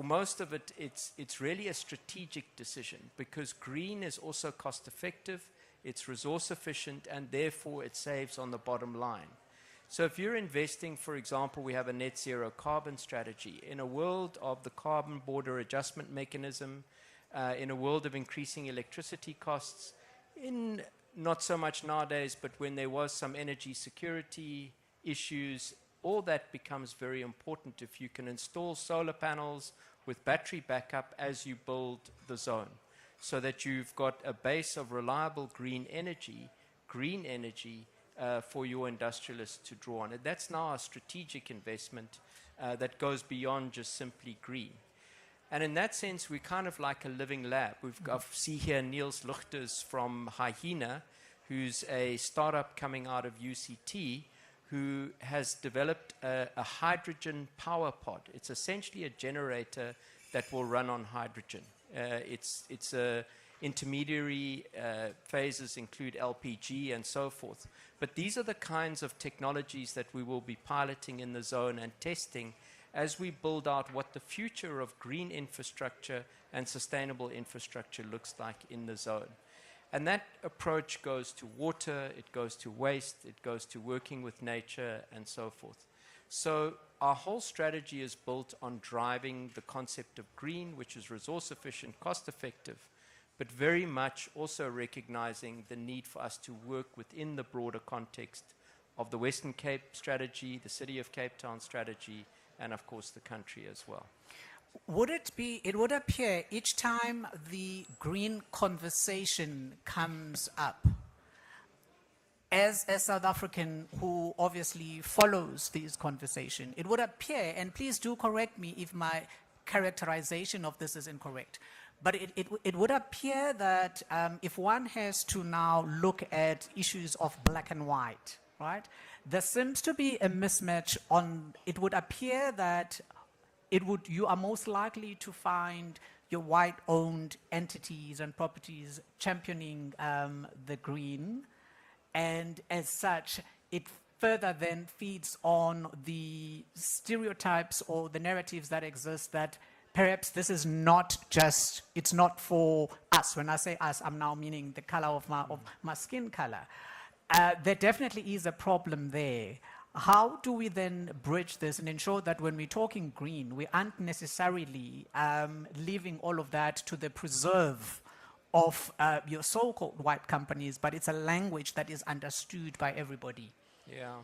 most of it, it's really a strategic decision, because green is also cost effective, it's resource efficient, and therefore it saves on the bottom line. So if you're investing, for example, we have a net zero carbon strategy. In a world of the carbon border adjustment mechanism, in a world of increasing electricity costs, in not so much nowadays, but when there was some energy security issues, all that becomes very important if you can install solar panels with battery backup as you build the zone, so that you've got a base of reliable green energy for your industrialists to draw on. And that's now a strategic investment that goes beyond just simply green. And in that sense, we're kind of like a living lab. I see here Niels Luchters from Hyena, who's a startup coming out of UCT, who has developed a hydrogen power pod. It's essentially a generator that will run on hydrogen. Its intermediary phases include LPG and so forth. But these are the kinds of technologies that we will be piloting in the zone and testing as we build out what the future of green infrastructure and sustainable infrastructure looks like in the zone. And that approach goes to water, it goes to waste, it goes to working with nature, and so forth. So our whole strategy is built on driving the concept of green, which is resource efficient, cost effective, but very much also recognizing the need for us to work within the broader context of the Western Cape strategy, the City of Cape Town strategy, and of course the country as well. It would appear each time the green conversation comes up, as a South African who obviously follows these conversations, it would appear, and please do correct me if my characterization of this is incorrect, but it would appear that if one has to now look at issues of black and white, right, there seems to be a mismatch on, it would appear that you are most likely to find your white-owned entities and properties championing the green, and as such, it further then feeds on the stereotypes or the narratives that exist that perhaps this is not just, it's not for us. When I say us, I'm now meaning the color of my skin color. There definitely is a problem there. how do we then bridge this and ensure that when we're talking green, we aren't necessarily leaving all of that to the preserve of your so-called white companies, but it's a language that is understood by everybody? Yeah.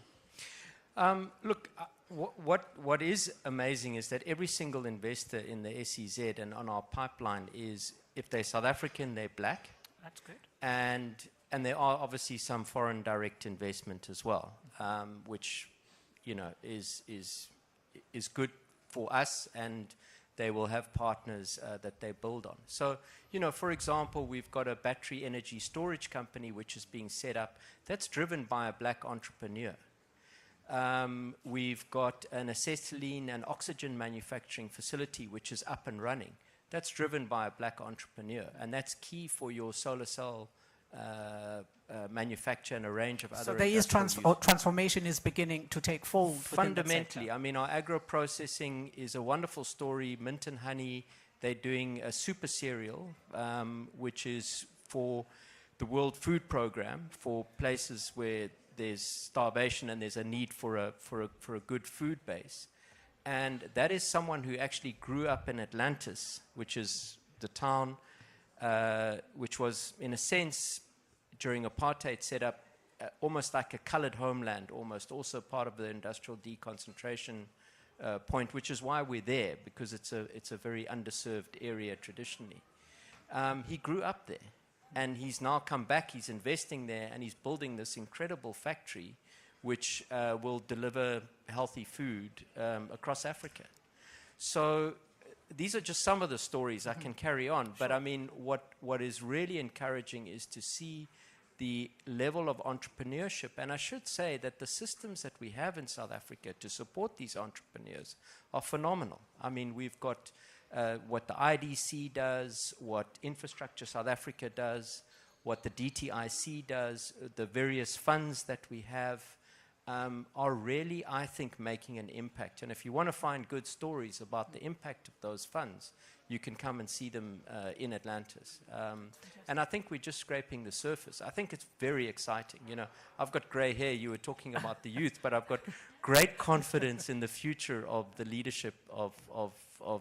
Look, what is amazing is that every single investor in the SEZ and on our pipeline is, if they're South African, they're black. That's good. And there are obviously some foreign direct investment as well, which, you know, is good for us, and they will have partners that they build on. So, you know, for example, we've got a battery energy storage company which is being set up that's driven by a black entrepreneur. We've got an acetylene and oxygen manufacturing facility which is up and running. That's driven by a black entrepreneur, and that's key for your solar cell manufacture and a range of other. So there is transformation is beginning to take fold. Fundamentally, I mean, our agro-processing is a wonderful story. Mint and honey, they're doing a super cereal, which is for the World Food Program, for places where there's starvation and there's a need for a good food base. And that is someone who actually grew up in Atlantis, which is the town which was, in a sense, during apartheid set up almost like a colored homeland, almost also part of the industrial deconcentration point, which is why we're there, because it's a very underserved area traditionally. He grew up there, and he's now come back, he's investing there, and he's building this incredible factory which will deliver healthy food across Africa. So these are just some of the stories. I can carry on, but I mean, what is really encouraging is to see the level of entrepreneurship. And I should say that the systems that we have in South Africa to support these entrepreneurs are phenomenal. I mean, we've got what the IDC does, what Infrastructure South Africa does, what the DTIC does, the various funds that we have are really, I think, making an impact. And if you want to find good stories about the impact of those funds, you can come and see them in Atlantis. And I think we're just scraping the surface. I think it's very exciting. You know, I've got gray hair. You were talking about the youth, but I've got great confidence in the future of the leadership of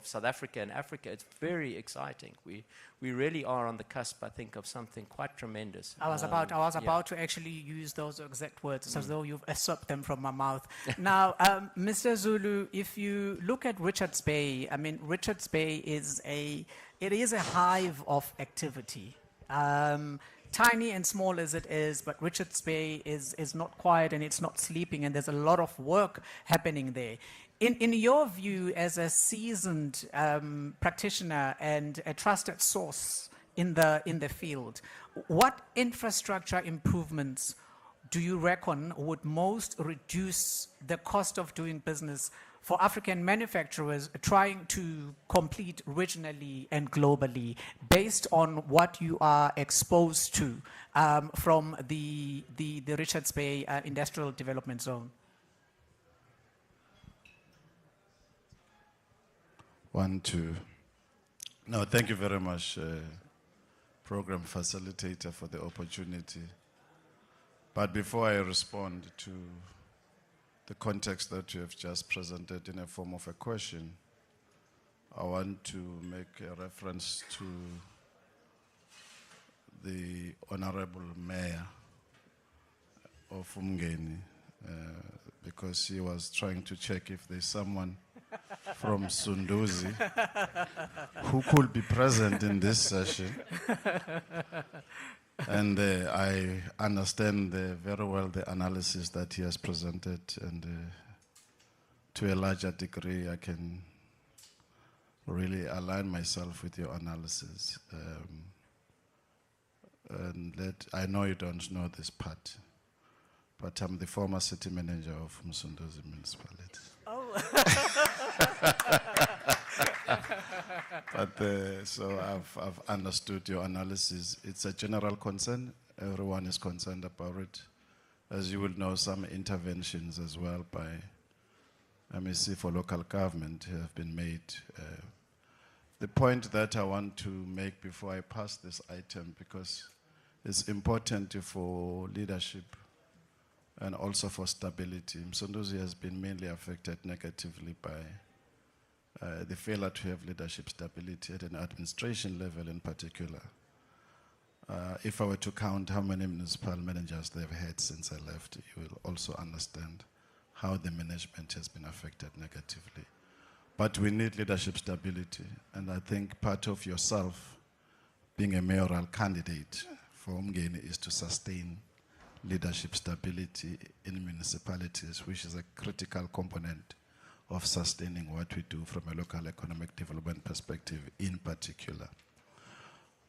South Africa and Africa. It's very exciting. We really are on the cusp, I think, of something quite tremendous. I was about to actually use those exact words, as though you've usurped them from my mouth. Now, Mr. Zulu, if you look at Richards Bay, I mean, Richards Bay is a hive of activity. Tiny and small as it is, but Richards Bay is not quiet and it's not sleeping, and there's a lot of work happening there. In your view, as a seasoned practitioner and a trusted source in the field, what infrastructure improvements do you reckon would most reduce the cost of doing business for African manufacturers trying to compete regionally and globally, based on what you are exposed to from the Richards Bay Industrial Development Zone? No, thank you very much, program facilitator, for the opportunity. But before I respond to the context that you have just presented in a form of a question, I want to make a reference to the Honorable Mayor of Umgeni, because he was trying to check if there's someone from Sunduzi who could be present in this session. And I understand very well the analysis that he has presented, and to a larger degree I can really align myself with your analysis. I know you don't know this part, but I'm the former city manager of Msunduzi Municipality. Oh. But so I've understood your analysis. It's a general concern. Everyone is concerned about it. As you will know, some interventions as well by MEC for local government have been made. The point that I want to make before I pass this item, because it's important for leadership and also for stability. Msunduzi has been mainly affected negatively by the failure to have leadership stability at an administration level in particular. If I were to count how many municipal managers they've had since I left, you will also understand how the management has been affected negatively. But we need leadership stability, and I think part of yourself being a mayoral candidate for Umgeni is to sustain leadership stability in municipalities, which is a critical component of sustaining what we do from a local economic development perspective in particular.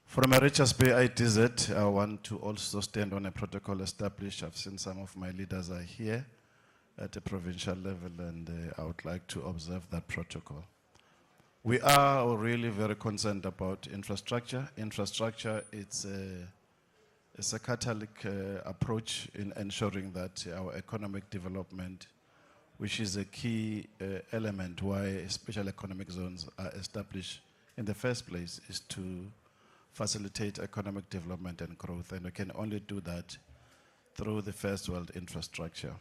From a Richards Bay ITZ, I want to also stand on a protocol established. I've seen some of my leaders are here at the provincial level, and I would like to observe that protocol. We are really very concerned about infrastructure. Infrastructure, it's a catalytic approach in ensuring that our economic development, which is a key element why special economic zones are established in the first place, is to facilitate economic development and growth, and we can only do that through the first world infrastructure.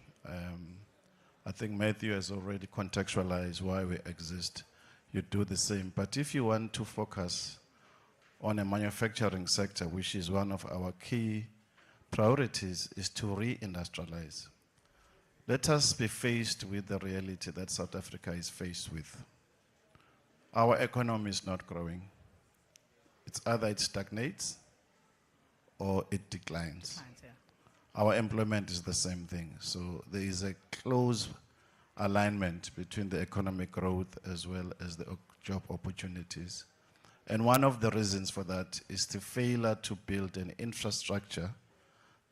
I think Matthew has already contextualized why we exist. You do the same, but if you want to focus on a manufacturing sector, which is one of our key priorities, is to re-industrialize. Let us be faced with the reality that South Africa is faced with. Our economy is not growing. It's either it stagnates or it declines. Our employment is the same thing. So there is a close alignment between the economic growth as well as the job opportunities. And one of the reasons for that is the failure to build an infrastructure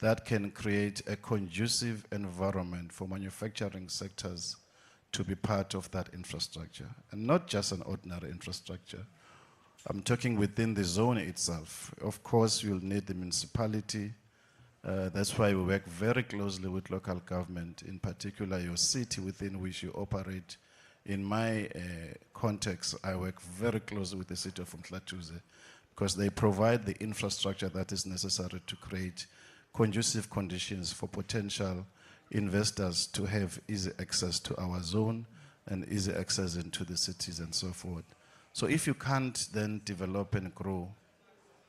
that can create a conducive environment for manufacturing sectors to be part of that infrastructure. And not just an ordinary infrastructure. I'm talking within the zone itself. Of course, you'll need the municipality. That's why we work very closely with local government, in particular your city within which you operate. In my context, I work very closely with the city of Mhlathuze because they provide the infrastructure that is necessary to create conducive conditions for potential investors to have easy access to our zone and easy access into the cities and so forth. So if you can't then develop and grow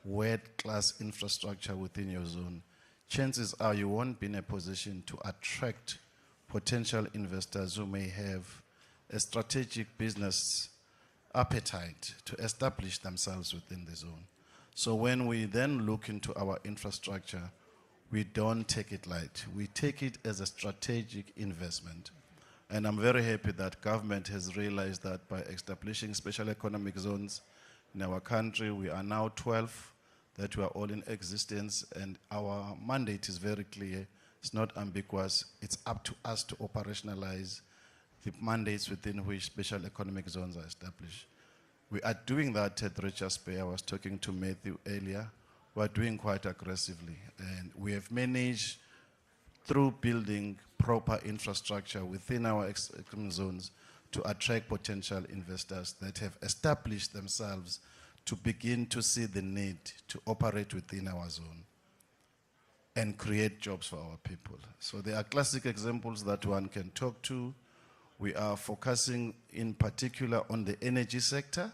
world-class infrastructure within your zone, chances are you won't be in a position to attract potential investors who may have a strategic business appetite to establish themselves within the zone. So when we then look into our infrastructure, we don't take it light. We take it as a strategic investment. And I'm very happy that government has realized that by establishing special economic zones in our country, we are now 12 that we are all in existence, and our mandate is very clear. It's not ambiguous. It's up to us to operationalize the mandates within which special economic zones are established. We are doing that at Richards Bay. I was talking to Matthew earlier. We are doing quite aggressively, and we have managed through building proper infrastructure within our economic zones to attract potential investors that have established themselves to begin to see the need to operate within our zone and create jobs for our people. So there are classic examples that one can talk to. We are focusing in particular on the energy sector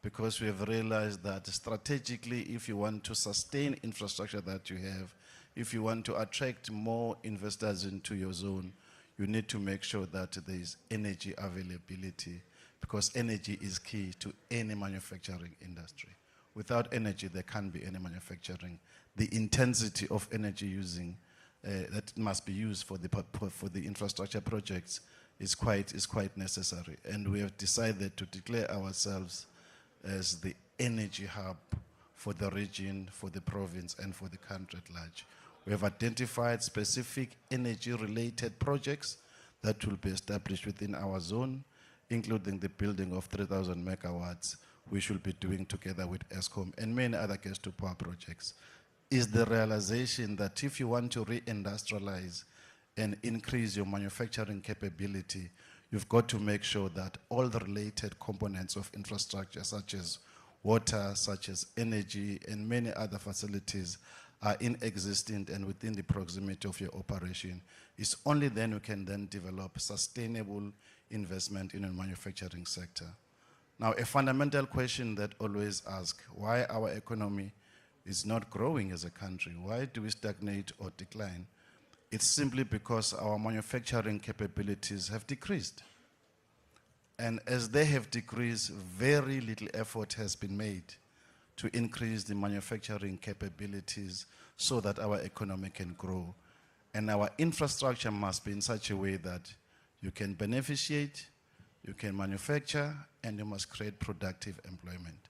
because we have realized that strategically, if you want to sustain infrastructure that you have, if you want to attract more investors into your zone, you need to make sure that there is energy availability, because energy is key to any manufacturing industry. Without energy, there can't be any manufacturing. The intensity of energy using that must be used for the infrastructure projects is quite necessary. And we have decided to declare ourselves as the energy hub for the region, for the province, and for the country at large. We have identified specific energy-related projects that will be established within our zone, including the building of 3,000 megawatts, we should be doing together with ESCOM and many other gas-to-power projects. Is the realization that if you want to re-industrialize and increase your manufacturing capability, you've got to make sure that all the related components of infrastructure, such as water, such as energy, and many other facilities are inexistent and within the proximity of your operation, it's only then you can then develop sustainable investment in a manufacturing sector. Now, a fundamental question that always ask, why our economy is not growing as a country? Why do we stagnate or decline? It's simply because our manufacturing capabilities have decreased. And as they have decreased, very little effort has been made to increase the manufacturing capabilities so that our economy can grow. And our infrastructure must be in such a way that you can beneficiate, you can manufacture, and you must create productive employment.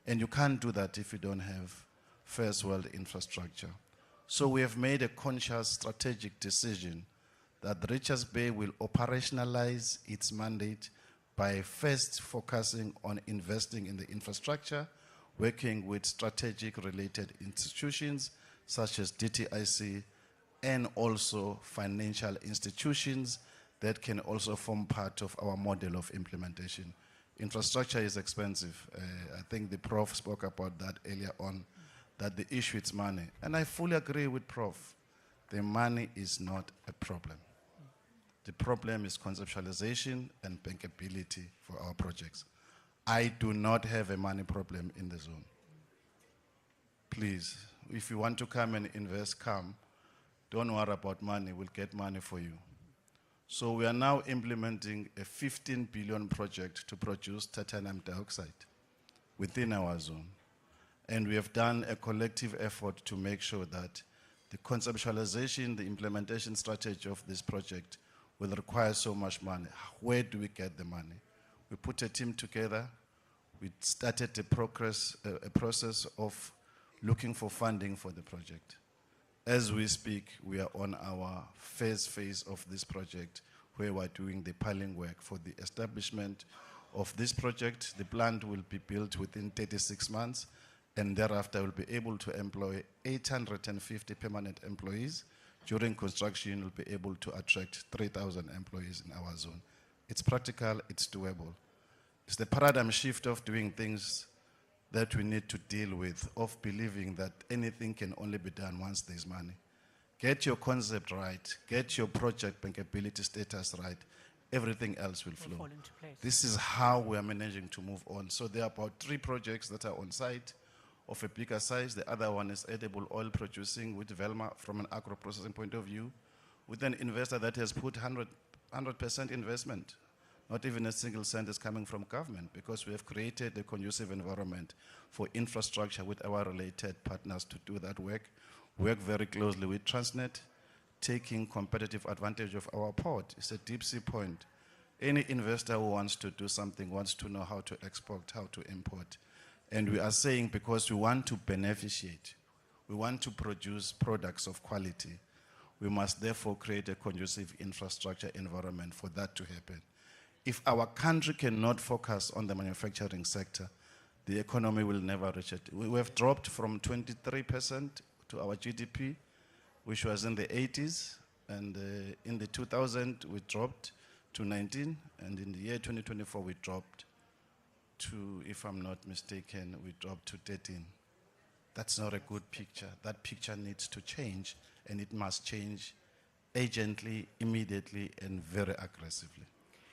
And you can't do that if you don't have first world infrastructure. So we have made a conscious strategic decision that Richards Bay will operationalize its mandate by first focusing on investing in the infrastructure, working with strategic related institutions such as DTIC and also financial institutions that can also form part of our model of implementation. Infrastructure is expensive. I think the Prof spoke about that earlier on, that the issue is money. And I fully agree with Prof. The money is not a problem. The problem is conceptualization and bankability for our projects. I do not have a money problem in the zone. Please, if you want to come and invest, come. Don't worry about money, we'll get money for you. So we are now implementing a 15 billion project to produce titanium dioxide within our zone. And we have done a collective effort to make sure that the conceptualization, the implementation strategy of this project will require so much money. Where do we get the money? We put a team together. We started a process of looking for funding for the project. As we speak, we are on our first phase of this project where we're doing the piling work for the establishment of this project. The plant will be built within 36 months, and thereafter we'll be able to employ 850 permanent employees. During construction, we'll be able to attract 3,000 employees in our zone. It's practical, it's doable. It's the paradigm shift of doing things that we need to deal with, of believing that anything can only be done once there's money. Get your concept right, get your project bankability status right, everything else will flow. Fall into place. This is how we are managing to move on. So there are about 3 projects that are on site of a bigger size. The other one is edible oil producing with Velma from an agro-processing point of view, with an investor that has put 100% investment. Not even a single cent is coming from government, because we have created a conducive environment for infrastructure with our related partners to do that work. Work very closely with Transnet, taking competitive advantage of our port. It's a deep sea point. Any investor who wants to do something wants to know how to export, how to import. And we are saying, because we want to beneficiate, we want to produce products of quality, we must therefore create a conducive infrastructure environment for that to happen. If our country cannot focus on the manufacturing sector, the economy will never reach it. We have dropped from 23% to our GDP, which was in the 80s, and in the 2000 we dropped to 19, and in the year 2024 we dropped to, if I'm not mistaken, we dropped to 13. That's not a good picture. That picture needs to change, and it must change urgently, immediately, and very aggressively.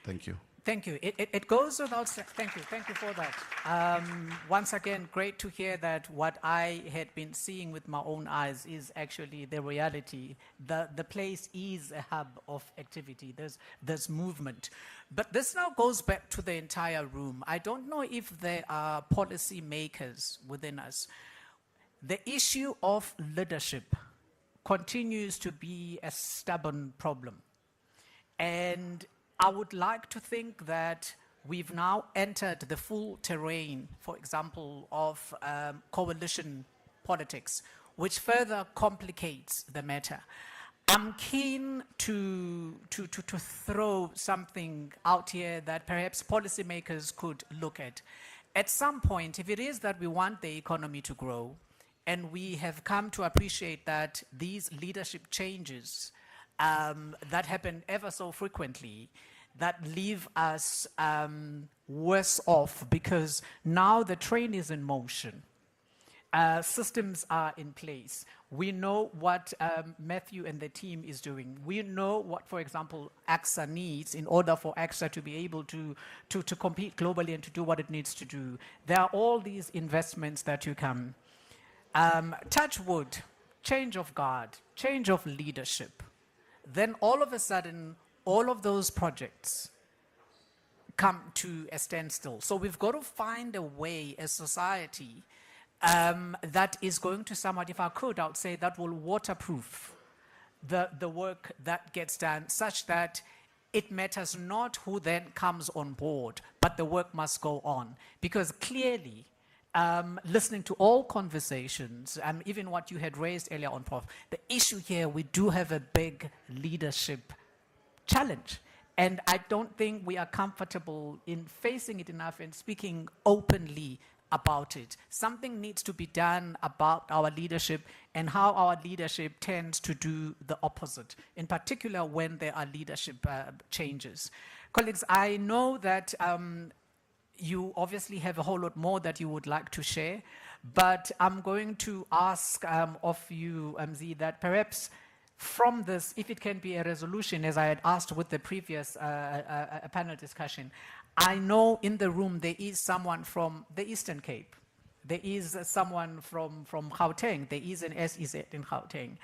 Thank you. Thank you. It goes without saying. Thank you for that. Once again, great to hear that what I had been seeing with my own eyes is actually the reality. The place is a hub of activity. There's movement. But this now goes back to the entire room. I don't know if there are policy makers within us. The issue of leadership continues to be a stubborn problem. And I would like to think that we've now entered the full terrain, for example, of coalition politics, which further complicates the matter. I'm keen to throw something out here that perhaps policymakers could look at. At some point, if it is that we want the economy to grow, and we have come to appreciate that these leadership changes that happen ever so frequently, that leave us worse off, because now the train is in motion. systems are in place. We know what Matthew and the team is doing. We know what, for example, AXA needs in order for AXA to be able to compete globally and to do what it needs to do. There are all these investments that you come. Touch wood, change of guard, change of leadership. Then all of a sudden, all of those projects come to a standstill. So we've got to find a way as society that is going to somewhat, if I could, I would say that will waterproof the work that gets done, such that it matters not who then comes on board, but the work must go on. Because clearly, listening to all conversations, even what you had raised earlier on, Prof, the issue here, we do have a big leadership challenge. And I don't think we are comfortable in facing it enough and speaking openly about it. Something needs to be done about our leadership and how our leadership tends to do the opposite, in particular when there are leadership changes. Colleagues, I know that you obviously have a whole lot more that you would like to share, but I'm going to ask of you, Mzi, that perhaps from this, if it can be a resolution, as I had asked with the previous panel discussion, I know in the room there is someone from the Eastern Cape. There is someone from Gauteng. There is an SEZ in Gauteng.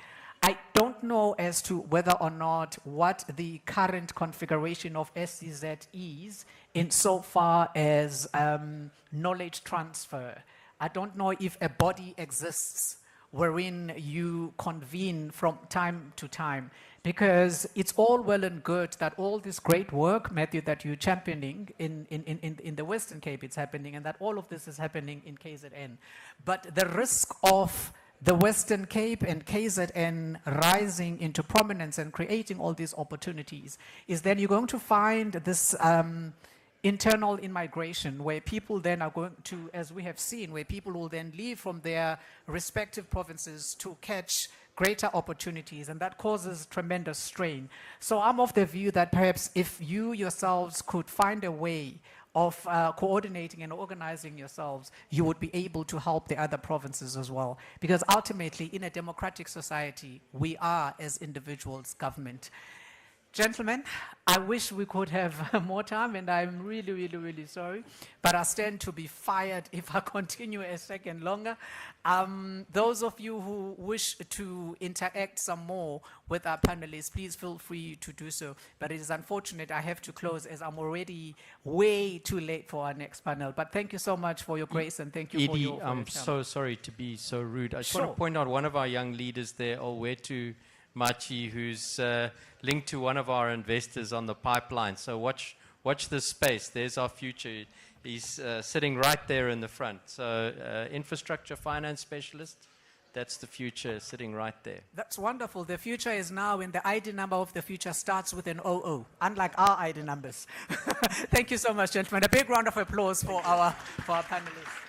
I don't know as to whether or not what the current configuration of SEZ is insofar as knowledge transfer. I don't know if a body exists wherein you convene from time to time, because it's all well and good that all this great work, Matthew, that you're championing in the Western Cape, it's happening, and that all of this is happening in KZN. But the risk of the Western Cape and KZN rising into prominence and creating all these opportunities is then you're going to find this internal immigration, where people then are going to, as we have seen, where people will then leave from their respective provinces to catch greater opportunities, and that causes tremendous strain. So I'm of the view that perhaps if you yourselves could find a way of coordinating and organizing yourselves, you would be able to help the other provinces as well. Because ultimately, in a democratic society, we are, as individuals, government. Gentlemen, I wish we could have more time, and I'm really, really, really sorry, but I stand to be fired if I continue a second longer. Those of you who wish to interact some more with our panelists, please feel free to do so. But it is unfortunate I have to close, as I'm already way too late for our next panel. But thank you so much for your grace, and thank you for your I'm time. so sorry to be so rude. I just Sure. want to point out one of our young leaders there, Olwetu Machi, who's linked to one of our investors on the pipeline. So watch this space. There's our future. He's sitting right there in the front. So infrastructure finance specialist, that's the future sitting right there. That's wonderful. The future is now, and the ID number of the future starts with an 00, unlike our ID numbers. Thank you so much, gentlemen. A big round of applause for our panelists.